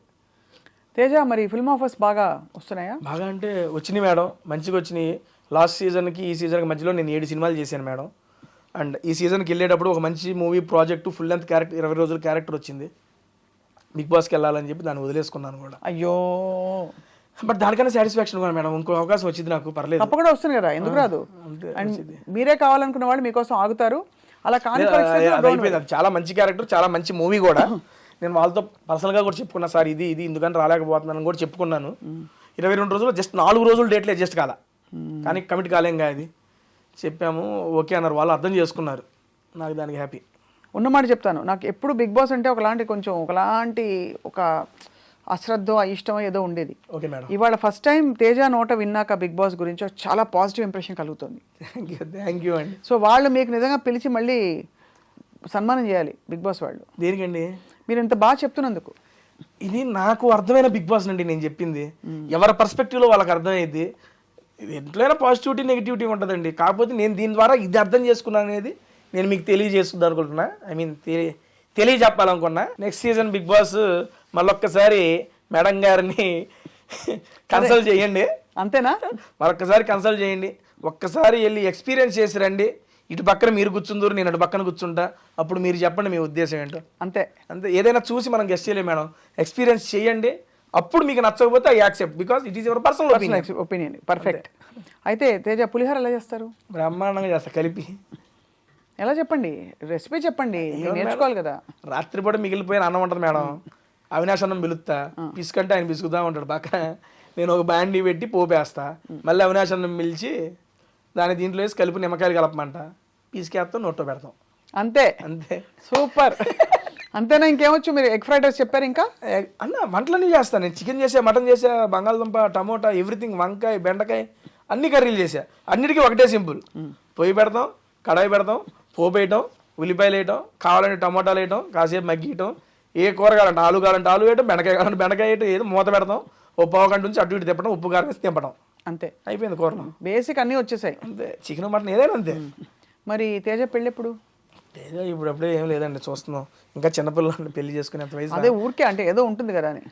తేజ మరి ఫిల్మ్ ఆఫర్స్ బాగా వస్తున్నాయా? బాగా అంటే వచ్చినాయి మేడం, మంచిగా వచ్చినాయి. లాస్ట్ సీజన్కి ఈ సీజన్కి మధ్యలో నేను 7 సినిమాలు చేశాను మేడం. అండ్ ఈ సీజన్కి వెళ్ళేటప్పుడు ఒక మంచి movie project full length character 20 రోజుల క్యారెక్టర్ వచ్చింది. బిగ్ బాస్కి వెళ్ళాలని చెప్పి దాన్ని వదిలేసుకున్నాను కూడా. అయ్యో, బట్ దానికన్నా సాటిస్ఫాక్షన్ కూడా మేడం, ఇంకో అవకాశం వచ్చింది నాకు, పర్లేదు. తప్పకుండా వస్తుంది కదా, ఎందుకు రాదు? అండ్ మీరే కావాలనుకున్న వాళ్ళు మీకోసం ఆగుతారు. అలా కానీ అయిపోయింది. అది చాలా మంచి క్యారెక్టర్, చాలా మంచి మూవీ కూడా. నేను వాళ్ళతో పర్సనల్గా కూడా చెప్పుకున్నా, సార్ ఇది ఎందుకని రాలేకపోతున్నాను కూడా చెప్పుకున్నాను. 22 రోజులు జస్ట్ 4 రోజులు డేట్లు అడ్జస్ట్ కాల, కానీ కమిట్ కాలేంగా అది చెప్పాము, ఓకే అన్నారు వాళ్ళు, అర్థం చేసుకున్నారు. నాకు దానికి హ్యాపీ. ఉన్నమాట చెప్తాను, నాకు ఎప్పుడు బిగ్ బాస్ అంటే ఒకలాంటి ఒక అశ్రద్ధ ఇష్టం ఏదో ఉండేది. Okay madam. ఇవాళ ఫస్ట్ టైం తేజ నోట విన్నాక బిగ్ బాస్ గురించి చాలా పాజిటివ్ ఇంప్రెషన్ కలుగుతుంది. థ్యాంక్ యూ అండి. సో వాళ్ళు మీకు నిజంగా పిలిచి మళ్ళీ సన్మానం చేయాలి బిగ్ బాస్ వాళ్ళు. దేనికండి? మీరు ఇంత బాగా చెప్తున్నందుకు. ఇది నాకు అర్థమైన బిగ్ బాస్ అండి నేను చెప్పింది. ఎవరి పర్స్పెక్టివ్లో వాళ్ళకి అర్థమైంది. ఇది ఎంతైనా పాజిటివిటీ నెగిటివిటీ ఉంటుందండి, కాకపోతే నేను దీని ద్వారా ఇది అర్థం చేసుకున్నాను అనేది నేను మీకు తెలియజేసుకుందాం అనుకుంటున్నా. తెలియజెప్పాలనుకున్నా. నెక్స్ట్ సీజన్ బిగ్ బాస్ మళ్ళొక్కసారి మేడం గారిని కన్సల్ట్ చేయండి. అంతేనా? మరొక్కసారి కన్సల్ట్ చేయండి, ఒక్కసారి వెళ్ళి ఎక్స్పీరియన్స్ చేసి రండి. ఇటు పక్కన మీరు కూర్చుందూరు, నేను అటు పక్కన కూర్చుంటా, అప్పుడు మీరు చెప్పండి మీ ఉద్దేశం ఏంటో. అంతే అంతే, ఏదైనా చూసి మనం గెస్ట్ చేయలేము మేడం, ఎక్స్పీరియన్స్ చేయండి, అప్పుడు మీకు నచ్చకపోతే I accept, because it is your personal opinion. Perfect. అయితే తేజ పులిహోర ఎలా చేస్తారు? బ్రహ్మాండంగా చేస్తా కలిపి. ఎలా చెప్పండి, రెసిపీ చెప్పండి, మీరు నేర్చుకోవాలి కదా. రాత్రిపూట మిగిలిపోయిన అన్నం ఉంటుంది మేడం, అవినాష్ అన్నం పిలుస్తా, పిసుకంటే ఆయన పిసుకుతా ఉంటాడు పక్కన, నేను ఒక బ్యాండీ పెట్టి పోపేస్తా, మళ్ళీ అవినాష్ అన్నం పిలిచి దాని దీంట్లో వేసి కలిపి నిమ్మకాయలు కలపమంట, పిసికేస్తాం, నోట్లో పెడతాం. అంతే అంతే, సూపర్. అంతేనా? ఇంకేమొచ్చు? మీరు ఎగ్ ఫ్రైడ్ రైస్ చెప్పారు, ఇంకా అన్న వంటలన్నీ చేస్తాను నేను. చికెన్ చేసా, మటన్ చేసా, బంగాళదుంప, టమోటా, ఎవ్రీథింగ్, వంకాయ, బెండకాయ, అన్ని కర్రీలు చేసా. అన్నిటికీ ఒకటే సింపుల్, పొయ్యి పెడతాం, కడాయి పెడతాం, పోపు వేయటం, ఉల్లిపాయలు వేయటం, కావాలంటే టమోటాలు వేయటం, కాసేపు మగ్గియటం, ఏ కూర కావాలంటే ఆలు కావాలంటే ఆలు వేయటం, బెండకాయ కావాలంటే బెండకాయ వేయటం, ఏదో మూత పెడతాం, ఓ పావు గంట నుంచి అటు ఇటు తిప్పడం, ఉప్పు కారం వేసి తింపడం, అంతే, అయిపోయింది కూరలో. బేసిక్ అన్నీ వచ్చేసాయి. అంతే, చికెన్ మటన్ ఏదైనా అంతే. మరి తేజ పెళ్ళి ఎప్పుడు? ఏదో ఇప్పుడు అప్పుడే ఏం లేదండి, చూస్తున్నాం, ఇంకా చిన్నపిల్లలు పెళ్లి చేసుకునేంత వయసు. అదే ఊరికే అంటే ఏదో ఉంటుంది కదా అని.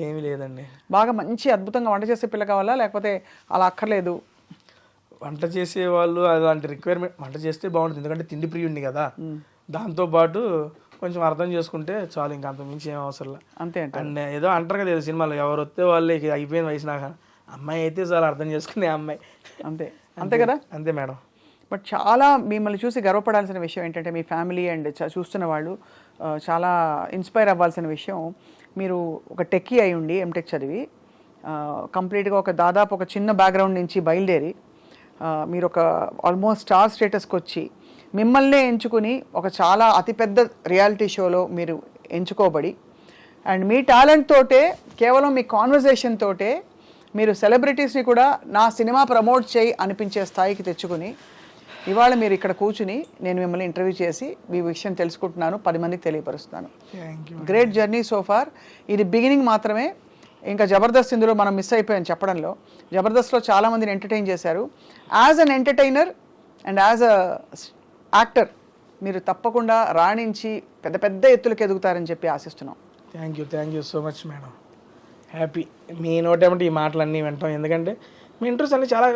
ఏమీ లేదండి. బాగా మంచి అద్భుతంగా వంట చేసే పిల్ల కావాలా, లేకపోతే అలా అక్కర్లేదు? వంట చేసే వాళ్ళు అలాంటి రిక్వైర్మెంట్, వంట చేస్తే బాగుంటుంది, ఎందుకంటే తిండి ప్రియుడిని కదా, దాంతోపాటు కొంచెం అర్థం చేసుకుంటే చాలు, ఇంకా అంత మించి ఏం అవసరం లేదు. అంతే అండ్ ఏదో అంటారు కదా సినిమాలో, ఎవరు వస్తే వాళ్ళే అయిపోయిన వయసు, నాకు అమ్మాయి అయితే చాలా అర్థం చేసుకునే అమ్మాయి. అంతే, అంతే కదా. అంతే మేడం. బట్ చాలా మిమ్మల్ని చూసి గర్వపడాల్సిన విషయం ఏంటంటే, మీ ఫ్యామిలీ అండ్ చూస్తున్న వాళ్ళు చాలా ఇన్స్పైర్ అవ్వాల్సిన విషయం, మీరు ఒక టెక్కీ అయి ఉండి ఎంటెక్ చదివి కంప్లీట్గా దాదాపు ఒక చిన్న బ్యాక్గ్రౌండ్ నుంచి బయలుదేరి మీరు ఒక ఆల్మోస్ట్ స్టార్ స్టేటస్కి వచ్చి మిమ్మల్నే ఎంచుకుని ఒక చాలా అతిపెద్ద రియాలిటీ షోలో మీరు ఎంచుకోబడి, అండ్ మీ టాలెంట్ తోటే, కేవలం మీ కాన్వర్జేషన్ తోటే మీరు సెలబ్రిటీస్ని కూడా నా సినిమా ప్రమోట్ చేయి అనిపించే స్థాయికి తెచ్చుకుని, ఇవాళ మీరు ఇక్కడ కూర్చుని నేను మిమ్మల్ని ఇంటర్వ్యూ చేసి మీ విషయం తెలుసుకుంటున్నాను, 10 మందికి తెలియపరుస్తున్నాను. Great journey so far. ఇది బిగినింగ్ మాత్రమే. ఇంకా జబర్దస్త్ ఇందులో మనం మిస్ అయిపోయాం చెప్పడంలో. జబర్దస్త్లో చాలామందిని ఎంటర్టైన్ చేశారు. As an entertainer and as a actor మీరు తప్పకుండా రాణించి పెద్ద పెద్ద ఎత్తులకు ఎదుగుతారని చెప్పి ఆశిస్తున్నాం. Thank you so much madam. Happy మీ నోటేమంటే ఈ మాటలన్నీ వింటాం, ఎందుకంటే మీ ఇంట్రెస్ట్ అన్నీ చాలా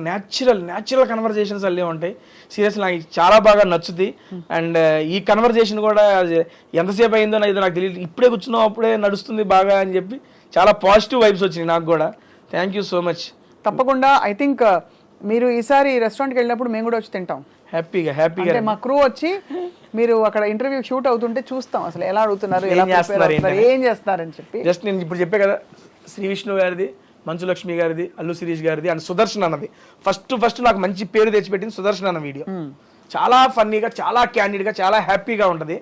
న్యాచురల్ కన్వర్జేషన్స్ అన్నీ ఉంటాయి. సీరియస్లీ నాకు చాలా బాగా నచ్చుతుంది. అండ్ ఈ కన్వర్జేషన్ కూడా ఎంతసేపు అయిందో నాకు తెలియదు, ఇప్పుడే కూర్చున్నాం, అప్పుడే నడుస్తుంది బాగా అని చెప్పి చాలా పాజిటివ్ వైబ్స్ వచ్చినాయి నాకు కూడా. Thank you so much. తప్పకుండా. ఐ థింక్ మీరు ఈసారి రెస్టారెంట్కి వెళ్ళినప్పుడు మేము కూడా వచ్చి తింటాం హ్యాపీగా. అంటే మా క్రూ వచ్చి మీరు అక్కడ ఇంటర్వ్యూ షూట్ అవుతుంటే చూస్తాం అసలు ఎలా అడుగుతున్నారు, ఏం చేస్తున్నారని చెప్పి. జస్ట్ నేను ఇప్పుడు చెప్పే కదా, శ్రీ విష్ణు గారిది, మంచు లక్ష్మి గారిది, అల్లు శిరీష్ గారిది అండ్ సుదర్శన్ అన్నది ఫస్ట్ నాకు మంచి పేరు తెచ్చిపెట్టింది సుదర్శన్ అన్న వీడియో. చాలా ఫన్నీగా, చాలా క్యాండిడ్గా, చాలా హ్యాపీగా ఉంటుంది.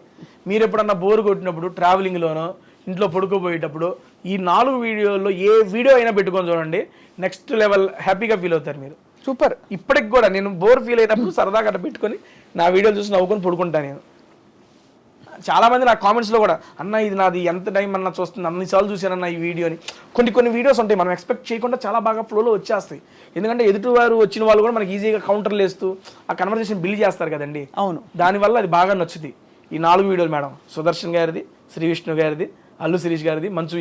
మీరు ఎప్పుడన్నా బోర్ కొట్టినప్పుడు, ట్రావెలింగ్లోనో, ఇంట్లో పడుకోబోయేటప్పుడు ఈ 4 వీడియోల్లో ఏ వీడియో అయినా పెట్టుకొని చూడండి, నెక్స్ట్ లెవెల్ హ్యాపీగా ఫీల్ అవుతారు మీరు. సూపర్. ఇప్పటికి కూడా నేను బోర్ ఫీల్ అయినప్పుడు సరదాగా అట్ట పెట్టుకొని నా వీడియోలు చూసి నవ్వుకొని పడుకుంటాను నేను. చాలామంది నా కామెంట్స్లో కూడా, అన్న ఇది నాది ఎంత టైం అన్న చూస్తుంది, అన్నిసార్లు చూశానన్న ఈ వీడియోని. కొన్ని వీడియోస్ ఉంటాయి మనం ఎక్స్పెక్ట్ చేయకుండా చాలా బాగా ఫ్లోలో వచ్చేస్తాయి, ఎందుకంటే ఎదుటివారు వచ్చిన వాళ్ళు కూడా మనకి ఈజీగా కౌంటర్లు వేస్తూ ఆ కన్వర్జేషన్ బిల్డ్ చేస్తారు కదండి. అవును, దానివల్ల అది బాగా నచ్చుతుంది. ఈ 4 వీడియోలు మేడం, సుదర్శన్ గారిది, శ్రీ విష్ణు గారిది, అల్లు శిరీష్ గారిది, మంచు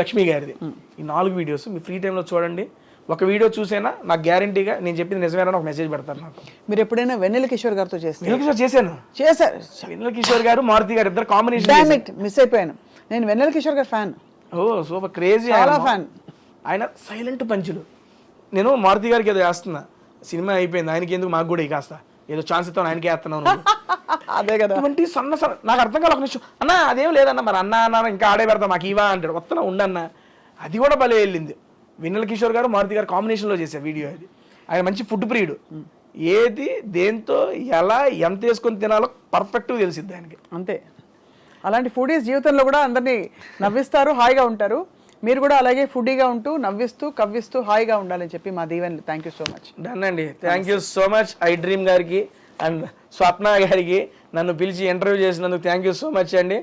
లక్ష్మి గారిది. ఈ 4 వీడియోస్ మీ ఫ్రీ టైంలో చూడండి. ఒక వీడియో చూసేనా నాకు గ్యారంటీగా నేను చెప్పింది నిజమేనా ఒక మెసేజ్ పెడతారు నాకు. మీరు ఎప్పుడైనా వెన్నెల కిషోర్ గారితో చేశారు? వెన్నెల కిషోర్ గారు, మారుతి గారు ఇద్దరు కాంబినేషన్. మిస్ అయిపోయాను. నేను వెన్నెల కిషోర్ గారు ఫ్యాన్. ఓ సూపర్, క్రేజీ, చాలా ఫ్యాన్. ఆయన సైలెంట్ పంచులు. నేను మారుతి గారికి ఏదో వేస్తున్నా, సినిమా అయిపోయింది, ఆయనకి ఎందుకు మాకు కూడా కాస్త ఏదో ఛాన్స్ ఇస్తాను, ఆయనకి వేస్తున్నాను. అదే కదా, ఇటువంటి సన్న నాకు అర్థం కాదు. ఒక నిమిషం అన్న అదేం లేదన్న, మరి అన్న ఇంకా ఆడే పెడతాం మాకు ఇవా అంటాడు, వస్తున్నా ఉండన్న. అది కూడా భలే వెళ్ళింది. వెన్నెల కిషోర్ గారు, మారుతి గారు కాంబినేషన్లో చేసే వీడియో అది. ఆయన మంచి ఫుడ్ ప్రియుడు, ఏది దేంతో ఎలా ఎంత వేసుకొని తినాలో పర్ఫెక్ట్గా తెలిసిద్ది ఆయనకి. అంతే. అలాంటి ఫుడీస్ జీవితంలో కూడా అందరినీ నవ్విస్తారు, హాయిగా ఉంటారు. మీరు కూడా అలాగే ఫుడీగా ఉంటూ నవ్విస్తూ కవ్విస్తూ హాయిగా ఉండాలని చెప్పి మా దీవెనలు. Thank you so much. Done అండి. Thank you so much I dream గారికి అండ్ స్వప్న గారికి నన్ను పిలిచి ఇంటర్వ్యూ చేసినందుకు థ్యాంక్ యూ సో మచ్ అండి.